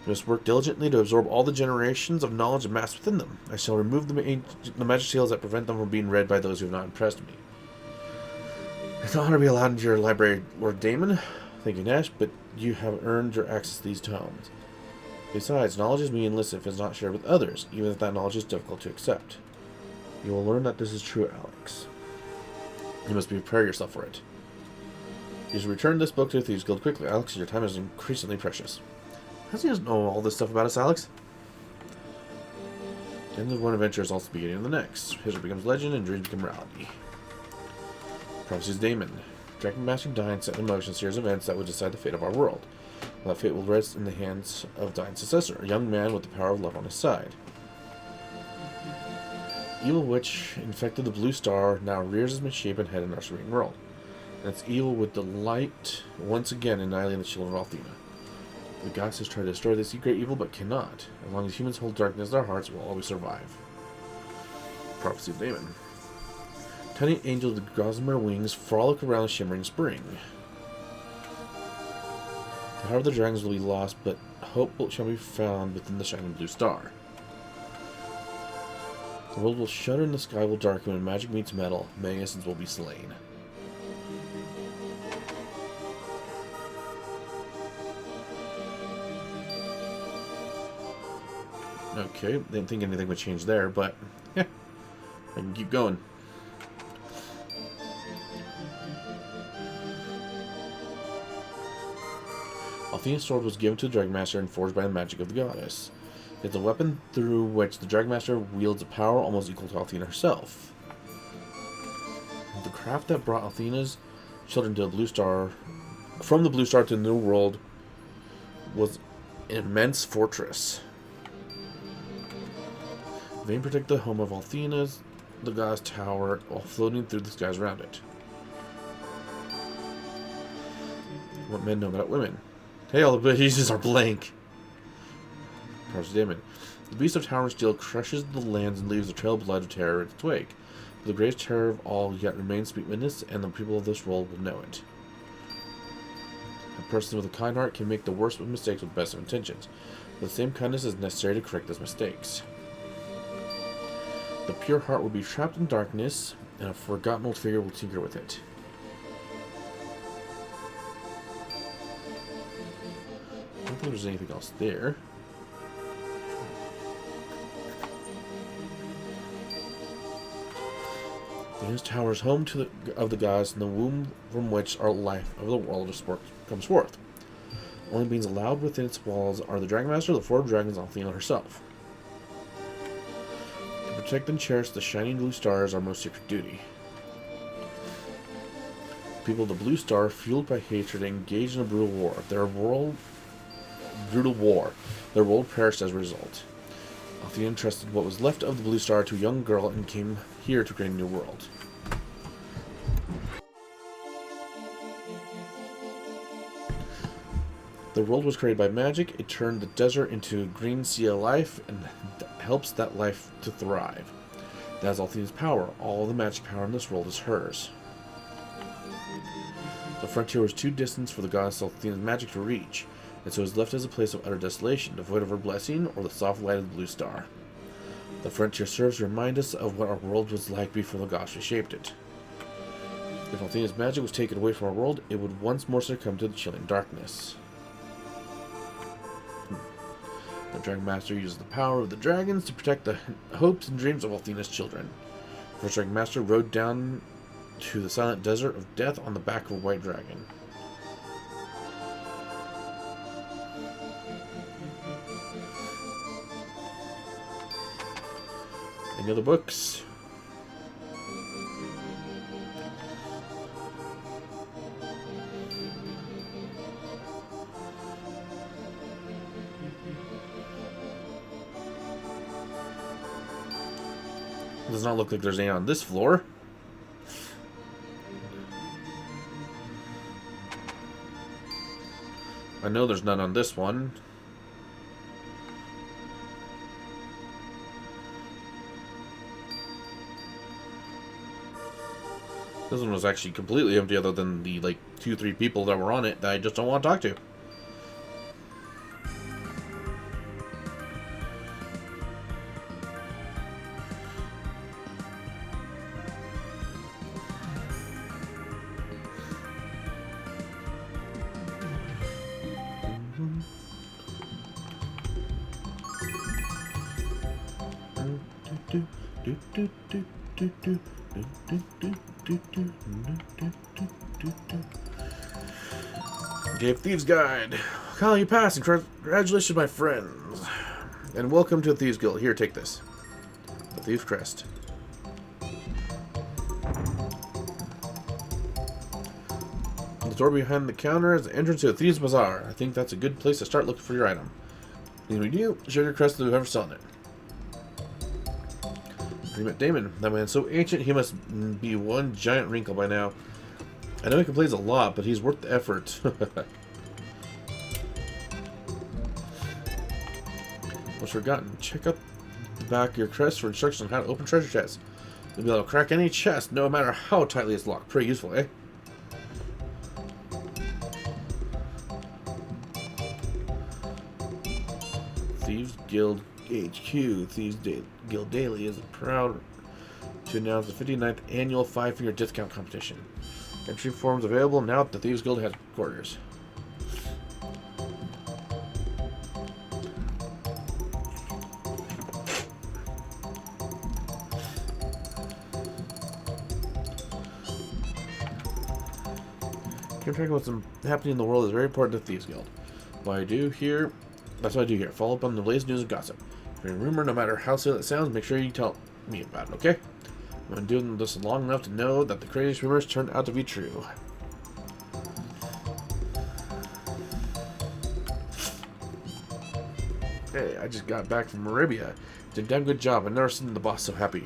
You must work diligently to absorb all the generations of knowledge amassed within them. I shall remove the magic seals that prevent them from being read by those who have not impressed me. It's an honor to be allowed into your library, Lord Damon. Thank you, Nash, but you have earned your access to these tomes. Besides, knowledge is meaningless if it is not shared with others, even if that knowledge is difficult to accept. You will learn that this is true, Alex. You must prepare yourself for it. You should return this book to the Thieves Guild quickly, Alex. Your time is increasingly precious. How does he know all this stuff about us, Alex? The end of one adventure is also the beginning of the next. History becomes legend and dreams become reality. Prophecies Damon. Dragon Master Dine set in motion a series of events that would decide the fate of our world. That fate will rest in the hands of Dine's successor, a young man with the power of love on his side. Evil witch infected the Blue Star now rears its misshapen head in our serene world. And its evil would delight once again in annihilating the children of Althena. The gods has tried to destroy this great evil, but cannot. As long as humans hold darkness in their hearts, will always survive. Prophecy of Damon. Tiny angels with gossamer wings frolic around the shimmering spring. The heart of the dragons will be lost, but hope shall be found within the shining blue star. The world will shudder and the sky will darken when magic meets metal. Many innocents will be slain. Okay, didn't think anything would change there, but yeah, I can keep going. Althena's sword was given to the Dragon Master and forged by the magic of the goddess. It's a weapon through which the Dragon Master wields a power almost equal to Althena herself. The craft that brought Althena's children to the Blue Star, from the Blue Star to the New World, was an immense fortress. Vane protected the home of Althena's, the goddess tower, while floating through the skies around it. What men know about women? Hey, all the pieces are blank. Prophecy Damon. The beast of Tower and Steel crushes the lands and leaves a trail of blood of terror in its wake. But the greatest terror of all yet remains to be witnessed, and the people of this world will know it. A person with a kind heart can make the worst of mistakes with the best of intentions, but the same kindness is necessary to correct those mistakes. The pure heart will be trapped in darkness, and a forgotten old figure will tinker with it. I don't think there's anything else there. This tower is home to the gods, and the womb from which our life of the world comes forth. Only beings allowed within its walls are the Dragon Master, the four dragons, and Althena herself. To protect and cherish the shining blue star is our most secret duty. The people of the Blue Star, fueled by hatred, engaged in a brutal war. Their world perished as a result. Althea entrusted what was left of the Blue Star to a young girl and came here to create a new world. The world was created by magic. It turned the desert into a green sea of life and helps that life to thrive. That is Althea's power. All the magic power in this world is hers. The frontier was too distant for the goddess Althea's magic to reach, and so it was left as a place of utter desolation, devoid of her blessing or the soft light of the Blue Star. The frontier serves to remind us of what our world was like before the goddess reshaped it. If Althea's magic was taken away from our world, it would once more succumb to the chilling darkness. The Dragon Master uses the power of the dragons to protect the hopes and dreams of Althea's children. The first Dragon Master rode down to the silent desert of death on the back of a white dragon. Any other books? Does not look like there's any on this floor. I know there's none on this one. This one was actually completely empty other than the, like, 2-3 people that were on it that I just don't want to talk to. Gave Thieves Guide. Kyle, you passed. Congratulations, my friends. And welcome to the Thieves Guild. Here, take this. The Thieves Crest. The door behind the counter is the entrance to the Thieves Bazaar. I think that's a good place to start looking for your item. When you do, show your crest to whoever's selling it. You met Damon. That man's so ancient, he must be one giant wrinkle by now. I know he complains a lot, but he's worth the effort. What's forgotten? Check out the back of your crest for instructions on how to open treasure chests. You'll be able to crack any chest, no matter how tightly it's locked. Pretty useful, eh? Thieves Guild HQ. Thieves Guild Daily is proud to announce the 59th annual 5-finger discount competition. Entry forms available now at the Thieves Guild headquarters. Keeping track of what's happening in the world is very important to Thieves Guild. What I do here, that's what I do here. Follow up on the latest news and gossip. If you're a rumor, no matter how silly it sounds, make sure you tell me about it, okay? I've been doing this long enough to know that the craziest rumors turned out to be true. Hey, I just got back from Arabia. Did a damn good job. I've never seen the boss so happy.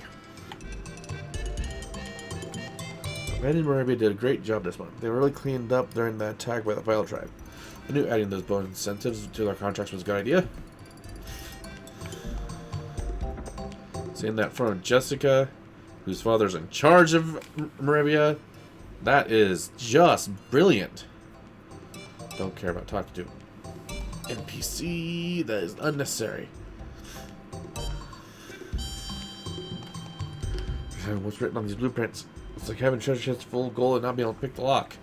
Men in Arabia did a great job this month. They really cleaned up during that attack by the Violet Tribe. I knew adding those bonus incentives to their contracts was a good idea. Saying that in front of Jessica, whose father's in charge of Moravia, that is just brilliant. Don't care about talking to NPC. That is unnecessary. What's written on these blueprints? It's like having treasure chests full of gold and not being able to pick the lock.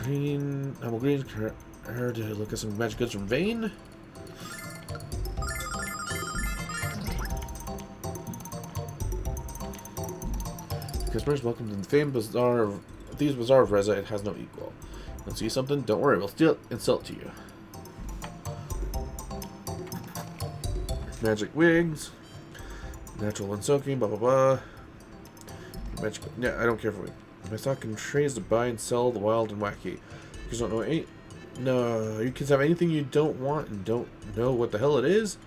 Green. I'm agreeing her to look at some magic goods from Vane. Customers welcome to the famed bazaar of Thieves Bazaar of Reza. It has no equal. Want to see something? Don't worry, we'll steal it and sell it to you. Magic wigs, natural and soaking, blah blah blah. Magic. Yeah, I don't care for wig. My stock can trays to buy and sell the wild and wacky. You guys don't know any. No, you kids have anything you don't want and don't know what the hell it is.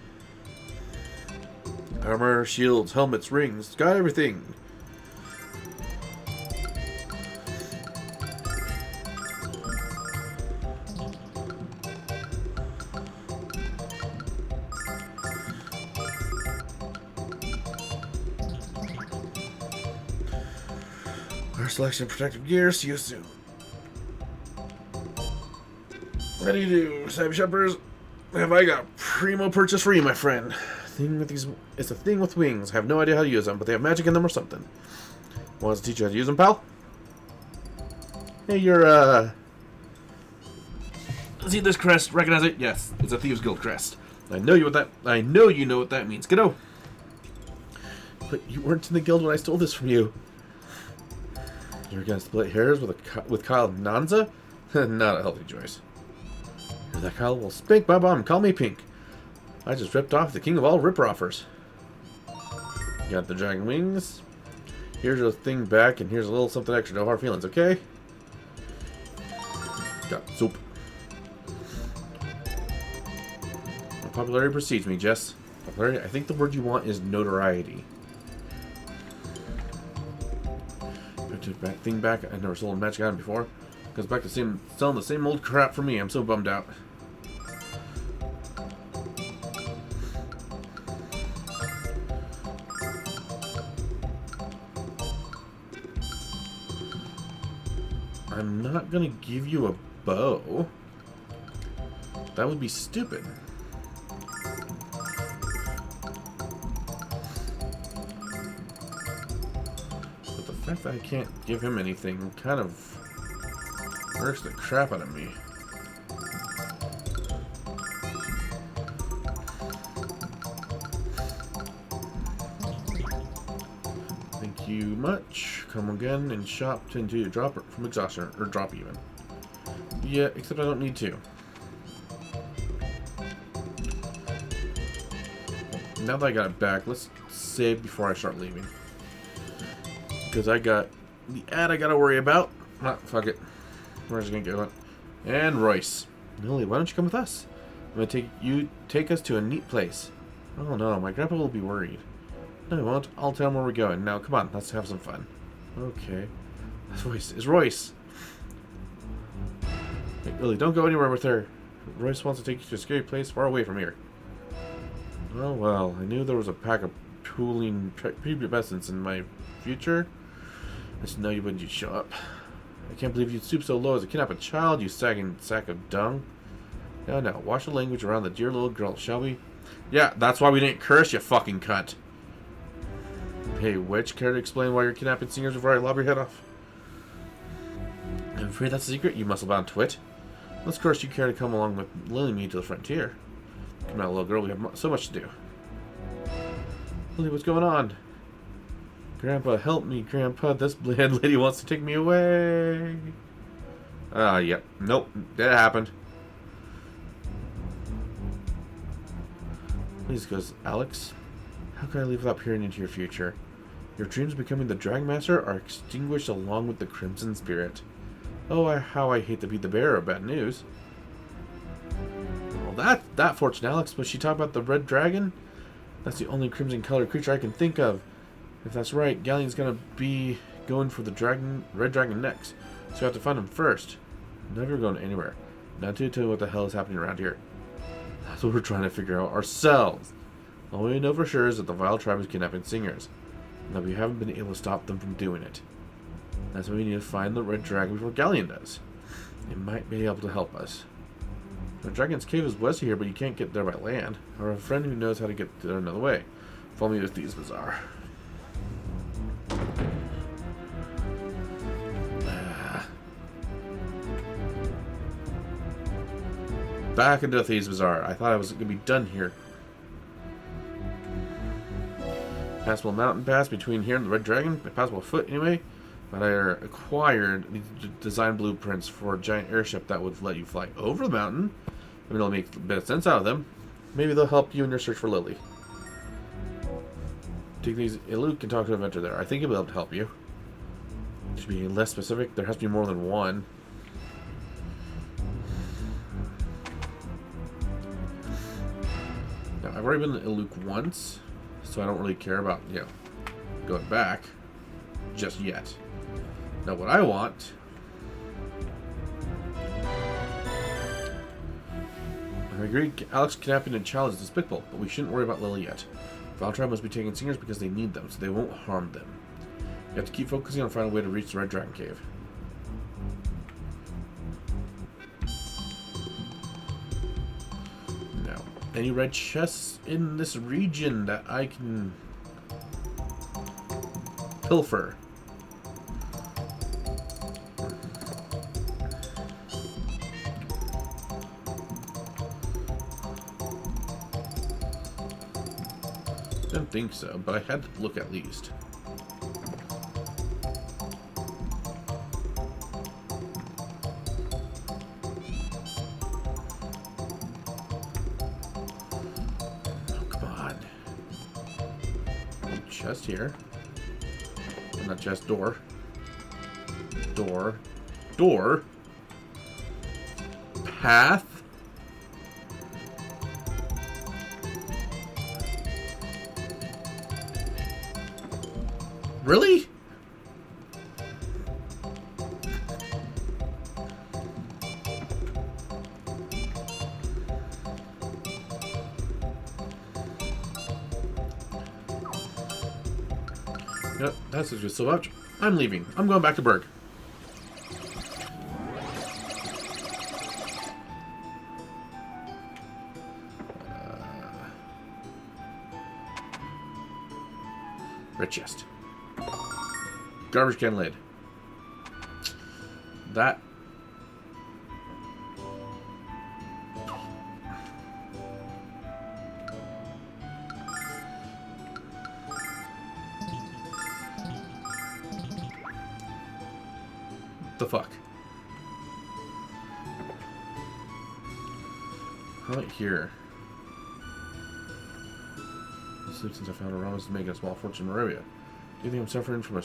Armor, shields, helmets, rings. Got everything. Our selection of protective gear. See you soon. What do you do, Sam Shepherds? Have I got primo purchase for you, my friend? Thing with these, it's a thing with wings. I have no idea how to use them, but they have magic in them or something. Wants to teach you how to use them, pal? Hey, you're see this crest? Recognize it? Yes, it's a Thieves Guild crest. I know you know what that means. Kiddo. But you weren't in the guild when I stole this from you. You're gonna split hairs with Kyle Nanza? Not a healthy choice. You're that Kyle? Well, spink my bum. Call me Pink. I just ripped off the king of all ripper-offers. Got the dragon wings. Here's your thing back, and here's a little something extra. No hard feelings, okay? Got soup. My popularity precedes me, Jess. Popularity? I think the word you want is notoriety. Thing back. I never sold a magic item before. Goes back to selling the same old crap for me. I'm so bummed out. I'm not gonna give you a bow. That would be stupid. The fact that I can't give him anything kind of irks the crap out of me. Thank you much. Come again and shop until you drop from exhaustion, or drop even. Yeah, except I don't need to. Now that I got it back, let's save before I start leaving. Because I got the ad I gotta worry about. Ah, fuck it. Where's it gonna go? And Royce. Lily, why don't you come with us? I'm gonna take us to a neat place. Oh no, my grandpa will be worried. No, he won't. I'll tell him where we're going. Now, come on, let's have some fun. Okay. That voice is Royce. Hey, Lily, don't go anywhere with her. Royce wants to take you to a scary place far away from here. Oh well, I knew there was a pack of prepubescents in my future. I just know you wouldn't just show up. I can't believe you'd stoop so low as to kidnap a child, you sagging sack of dung. Now, watch the language around the dear little girl, shall we? Yeah, that's why we didn't curse, you fucking cunt. Hey, witch, care to explain why you're kidnapping singers before I lob your head off? I'm afraid that's a secret, you muscle-bound twit. Unless, of course, you care to come along with Lily and me to the frontier. Come on, little girl, we have so much to do. Lily, what's going on? Grandpa, help me, Grandpa. This bland lady wants to take me away. Yep. Nope. That happened. Please, goes Alex. How can I leave without peering into your future? Your dreams of becoming the Dragon Master are extinguished along with the Crimson Spirit. Oh, how I hate to be the bearer of bad news. Well, that fortune, Alex. Was she talking about the Red Dragon? That's the only crimson-colored creature I can think of. If that's right, Galleon's gonna be going for the Red Dragon next. So you have to find him first. Never going anywhere. Not to tell you what the hell is happening around here. That's what we're trying to figure out ourselves. All we know for sure is that the Vile Tribe is kidnapping singers. And that we haven't been able to stop them from doing it. That's why we need to find the Red Dragon before Galleon does. It might be able to help us. The Dragon's Cave is west of here, but you can't get there by land. I have a friend who knows how to get there another way. Follow me to Thieves Bazaar. Back into Thieves Bazaar. I thought I was going to be done here. Passable mountain pass between here and the Red Dragon. Passable foot anyway. But I acquired the design blueprints for a giant airship that would let you fly over the mountain. I mean, it'll make a bit of sense out of them. Maybe they'll help you in your search for Lily. Take these. Luke can talk to an inventor there. I think he'll be able to help you. To be less specific, there has to be more than one. Now, I've already been to Luke once, So I don't really care about, you know, going back just yet. Now what I want... I agree, Alex kidnapping a child is despicable, but we shouldn't worry about Lily yet. Valtribe must be taking singers because they need them, so they won't harm them. You have to keep focusing on finding a way to reach the Red Dragon Cave. Now, any red chests in this region that I can pilfer? Didn't think so, but I had to look at least. Oh, come on. Chest here. Not chest, door. Door. Door. Path. Really? Yep, that's just so much. I'm leaving. I'm going back to Berg. Red chest. Garbage can lid. That. The fuck? Right here. Since I found a promise to make a small fortune in Moravia. Do you think I'm suffering from a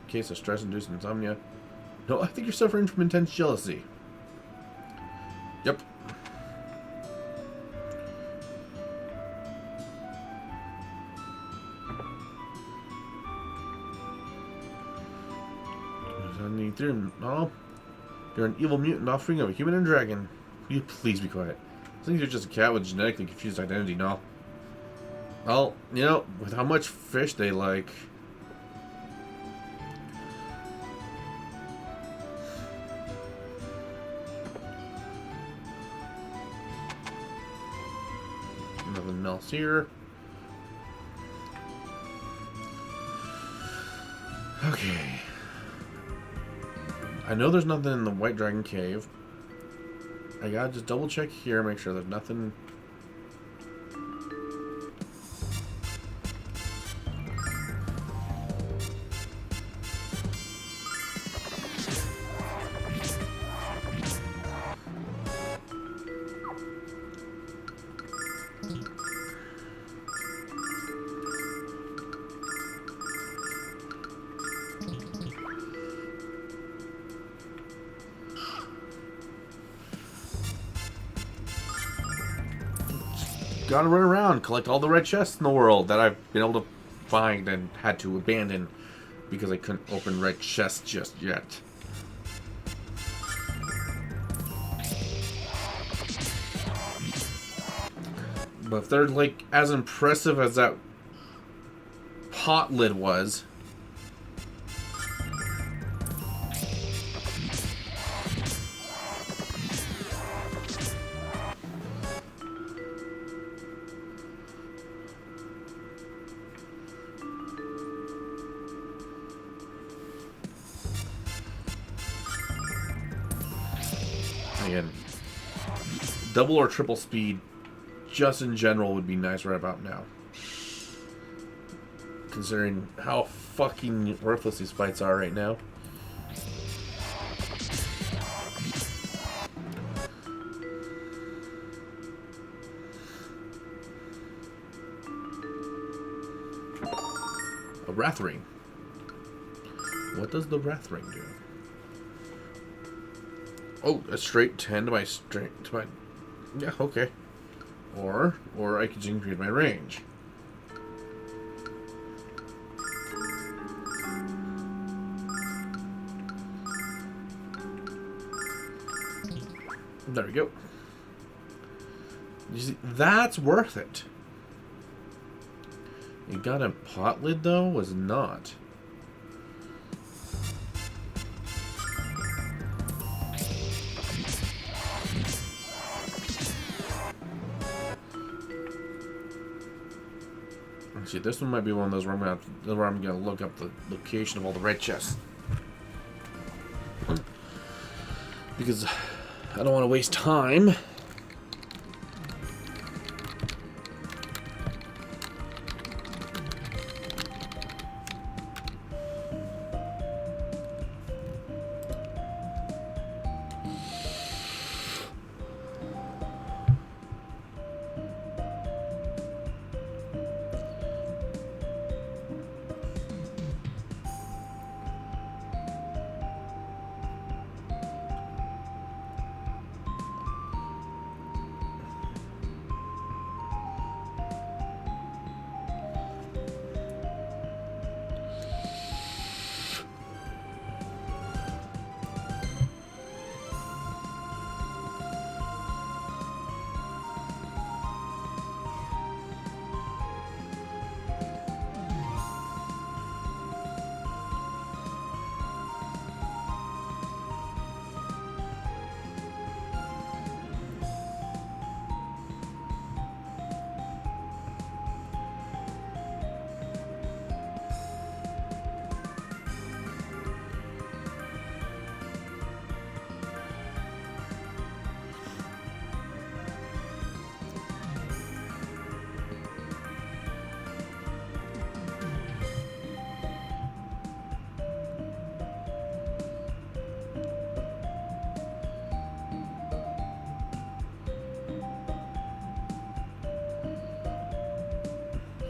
case of stress-induced insomnia? No, I think you're suffering from intense jealousy. Yep. No, you're an evil mutant offspring of a human and dragon. Will you please be quiet? I think you're just a cat with genetically confused identity, no? Well, you know, with how much fish they like... Nothing else here. Okay. I know there's nothing in the White Dragon Cave. I gotta just double check here, make sure there's nothing... Gotta run around, collect all the red chests in the world that I've been able to find and had to abandon because I couldn't open red chests just yet. But if they're like as impressive as that pot lid was, again, double or triple speed just in general would be nice right about now. Considering how fucking worthless these fights are right now. A Wrath Ring. What does the Wrath Ring do? Oh, a straight 10 to my strength, to my... Yeah, okay. Or I could increase my range. There we go. You see, that's worth it. You got a pot lid though? Was not. Let's see, this one might be one of those where I'm gonna look up the location of all the red chests. Because I don't want to waste time.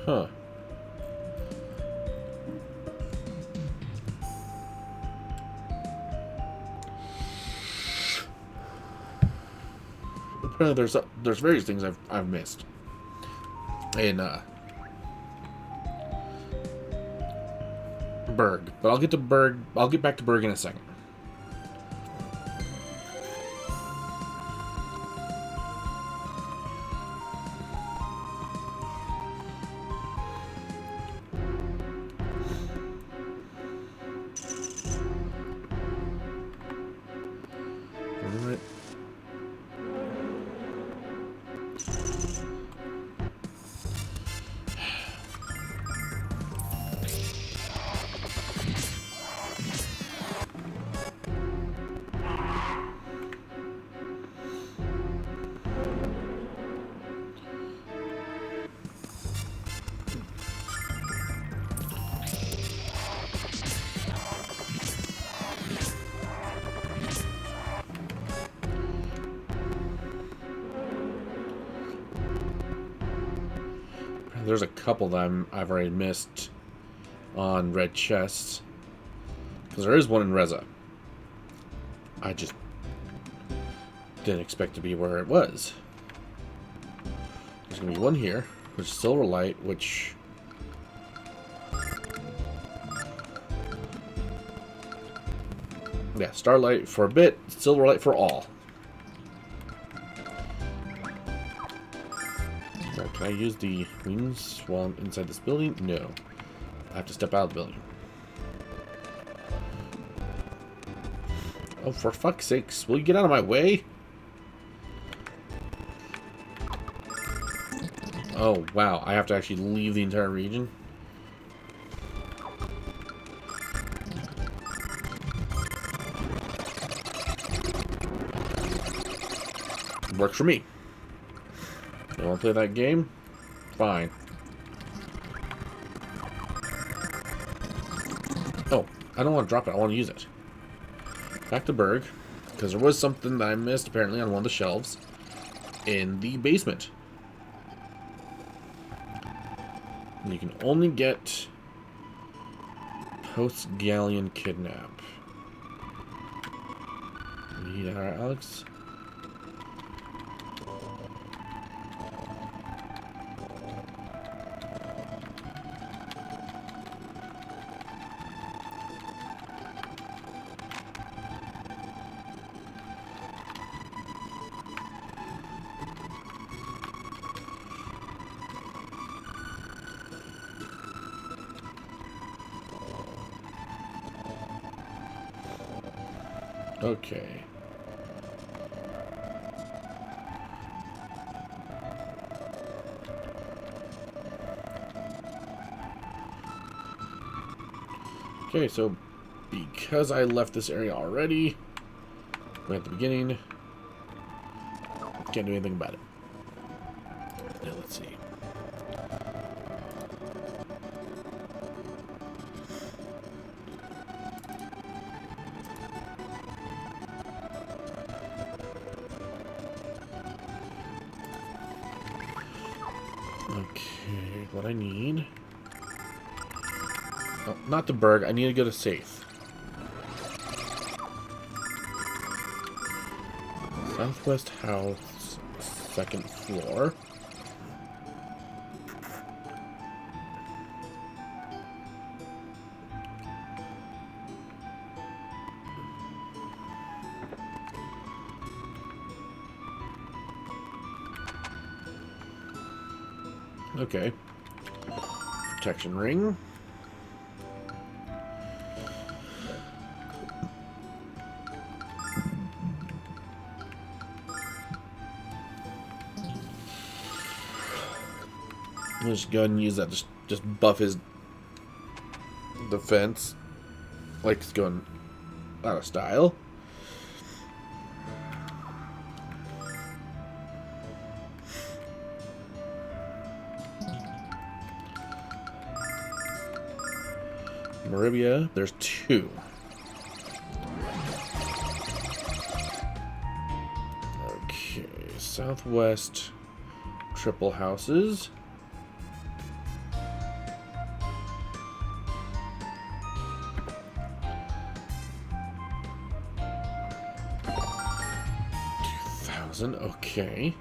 Huh. Apparently there's various things I've missed. In Berg. But I'll get to Berg. I'll get back to Berg in a second. Alright. There's a couple that I've already missed on red chests. Because there is one in Reza. I just didn't expect to be where it was. There's going to be one here, which is Silver Light, which... yeah, Starlight for a bit, Silver Light for all. Can I use the wings while I'm inside this building? No. I have to step out of the building. Oh, for fuck's sakes. Will you get out of my way? Oh, wow. I have to actually leave the entire region? Works for me. You want to play that game? Fine. Oh, I don't want to drop it. I want to use it. Back to Berg, because there was something that I missed apparently on one of the shelves in the basement. And you can only get post-galleon kidnap. Need our Alex. Okay. Okay, so because I left this area already, right at the beginning, can't do anything about it. Now let's see. Okay, what I need... Oh, not the Berg. I need to go to safe. Southwest house, second floor. Okay. Protection ring. I'll just go ahead and use that. Just buff his defense. Like it's going out of style. Maribia, there's 2. Okay, southwest triple houses. Okay.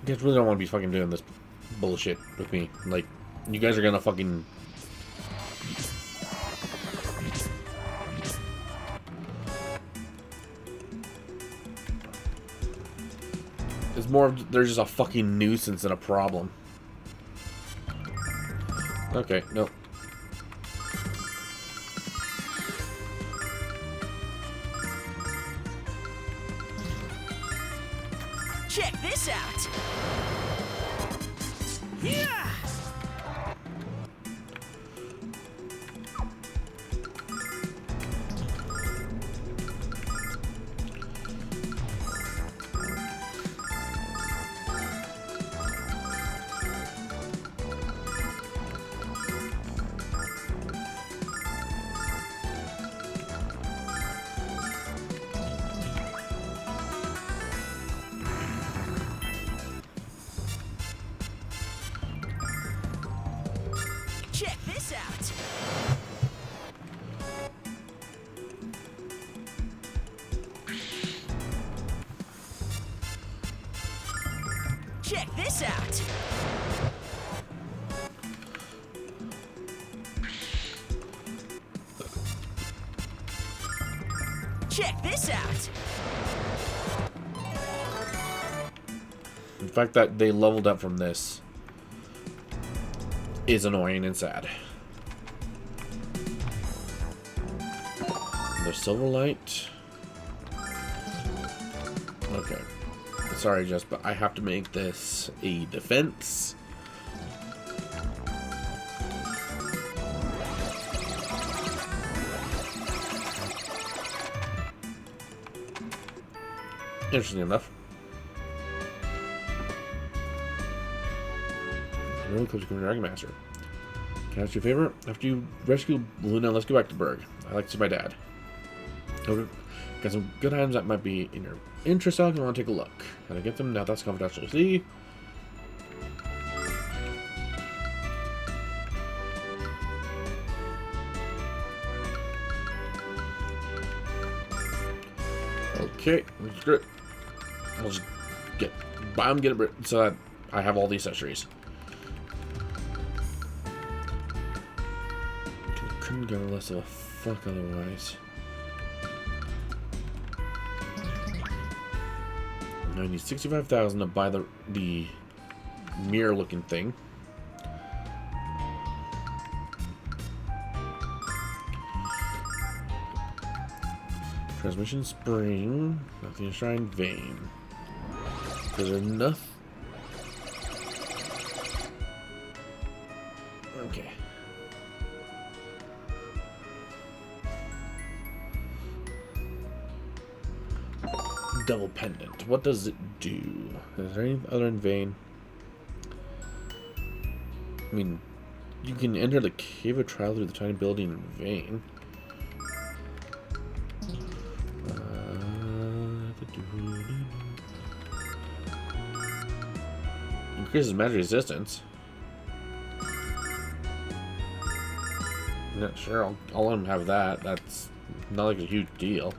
You guys really don't want to be fucking doing this bullshit with me. Like, you guys are gonna fucking... It's more of they're just a fucking nuisance than a problem. Okay, no. Check this out. Yeah. Check this out. Check this out. Check this out. The fact that they leveled up from this is annoying and sad. The Silverlight. Okay. Sorry, Jess, but I have to make this a defense. Interesting enough. Really close to becoming Dragon Master. Can I ask you a favor? After you rescue Lunar, let's go back to Berg. I like to see my dad. Okay. Got some good items that might be in your interest, Alex. I want to take a look. How to get them? Now that's confidential. See? Okay, screw it. I'll just buy them, get it, so that I have all the accessories. Couldn't go less of a fuck otherwise. I need 65,000 to buy the mirror looking thing. Transmission spring, nothing to shrine vein. Is there enough? Okay. Double pendant. What does it do? Is there any other in vein? I mean, you can enter the cave of trial through the tiny building in vein. Increases magic resistance. I'm not sure. I'll let him have that. That's not like a huge deal.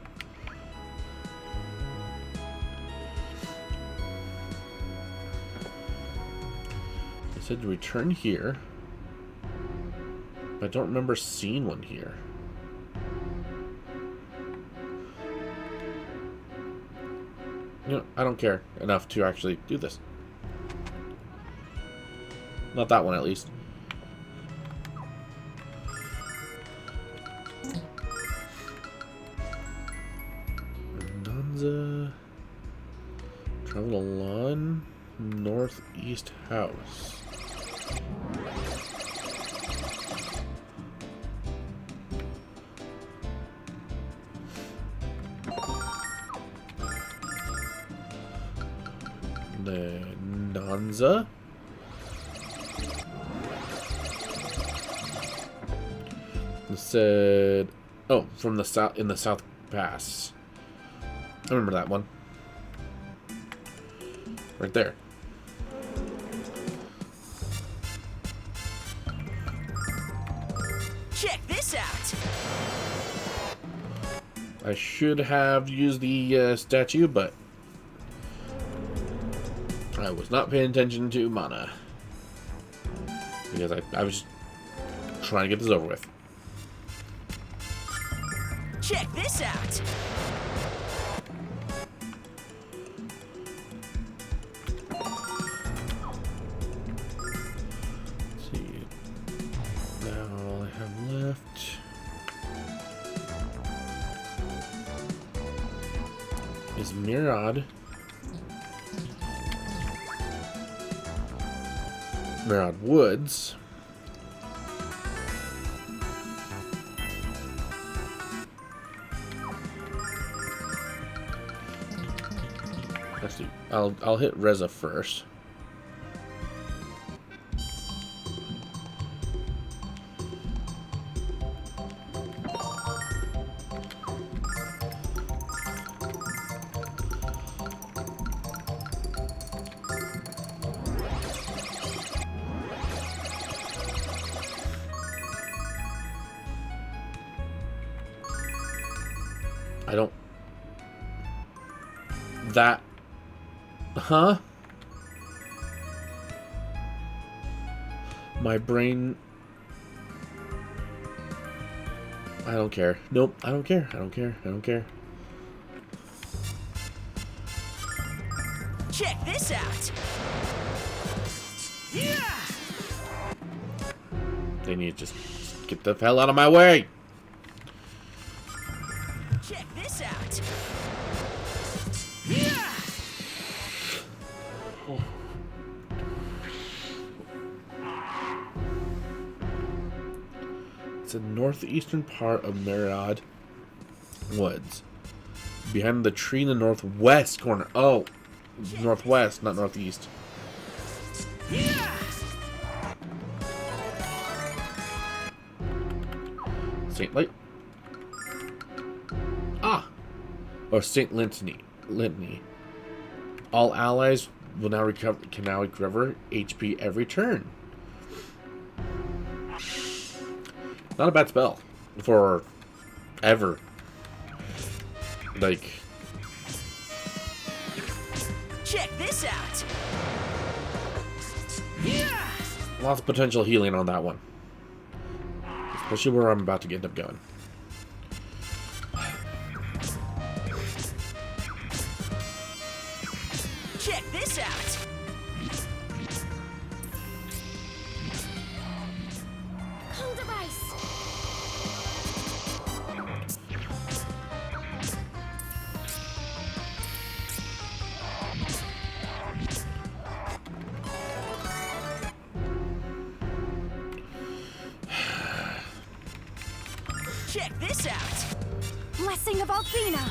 It said to return here. But I don't remember seeing one here. You know, I don't care enough to actually do this. Not that one, at least. Nanza. Travel along northeast house. The Nanza. It said, oh, from the south, in the South Pass. I remember that one. Right there. Check this out. I should have used the statue, but I was not paying attention to mana. Because I was trying to get this over with. Check this out. Let's see. Now all I have left is Mirad. Mirad Woods. Actually, I'll hit Reza first. I don't... That... Huh? My brain... I don't care. Nope, I don't care. I don't care. I don't care. Check this out. Yeah. They need to just get the hell out of my way! Check this out. Yeah. It's the northeastern part of Mirad Woods. Behind the tree in the northwest corner. Oh, northwest, not northeast. Yeah. Saint Light. Ah! Or Saint Litany. All allies will now can now recover HP every turn. Not a bad spell for ever. Like, Check this out. Yeah! Lots of potential healing on that one. Especially where I'm about to end up going. Check this out. Cold of ice. Check this out. Blessing of Althena.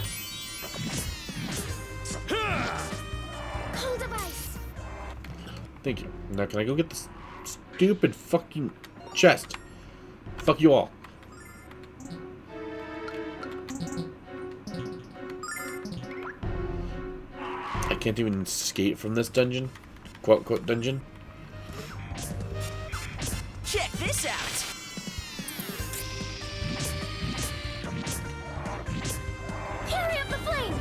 Cold of ice. Thank you. Now can I go get this stupid fucking chest? Fuck you all. I can't even escape from this dungeon. Quote, quote, dungeon. Check this out. Fury of the flame.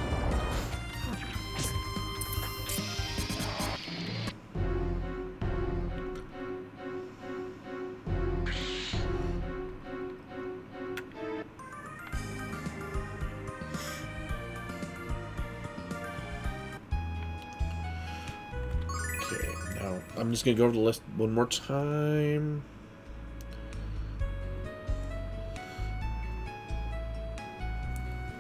Okay, now I'm just gonna go over the list one more time.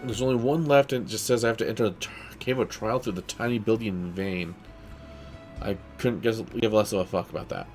There's only one left, and it just says I have to enter the cave of trial through the tiny building vein. I couldn't give less of a fuck about that.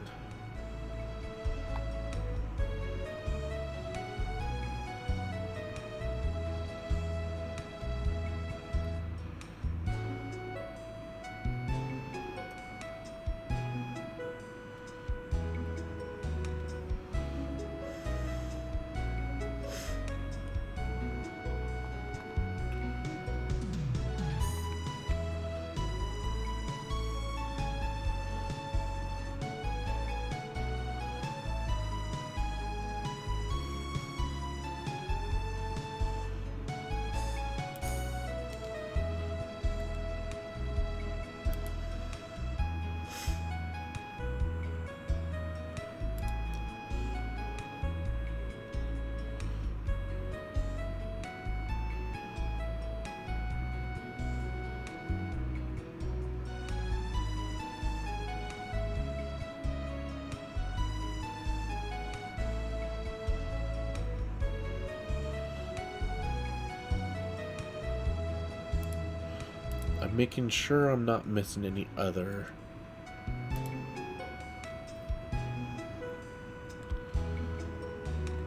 I'm making sure I'm not missing any other.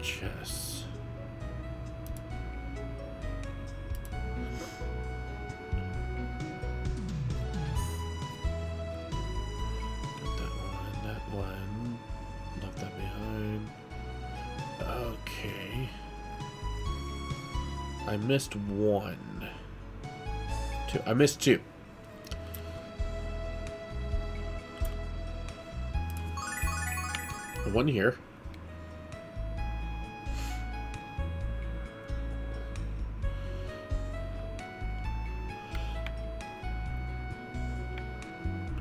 Chests. Got that one. Left that behind. Okay. I missed one. Two. I missed two. One here.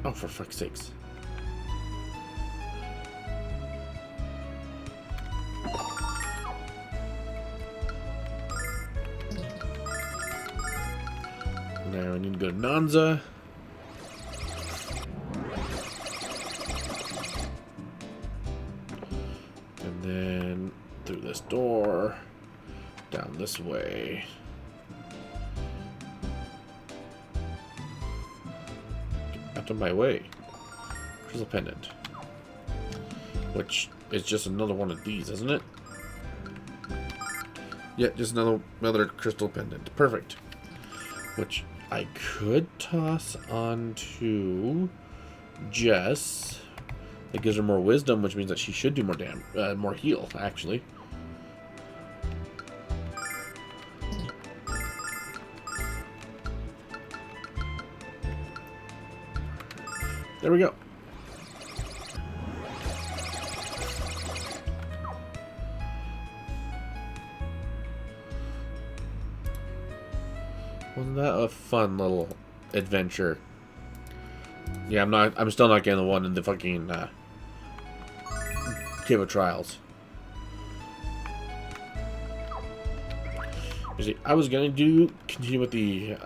Oh, for fuck's sakes. Now I need to go to Nanza. And then through this door, down this way. Out of my way. Crystal pendant. Which is just another one of these, isn't it? Yeah, just another crystal pendant. Perfect. Which I could toss onto Jess. It gives her more wisdom, which means that she should do more heal, actually. There we go. Wasn't that a fun little adventure? Yeah, I'm still not getting the one in the fucking Cave of Trials. You see, I was gonna continue with the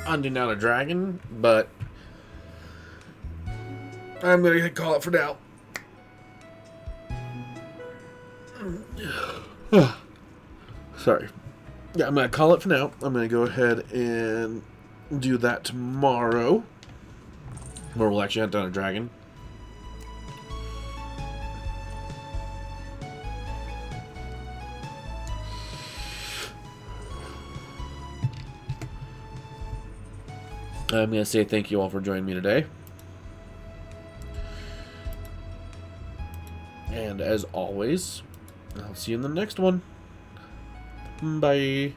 hunting down a dragon, but I'm gonna call it for now. Sorry. Yeah, I'm gonna call it for now. I'm gonna go ahead and do that tomorrow, where we'll actually hunt down a dragon. I'm going to say thank you all for joining me today. And as always, I'll see you in the next one. Bye.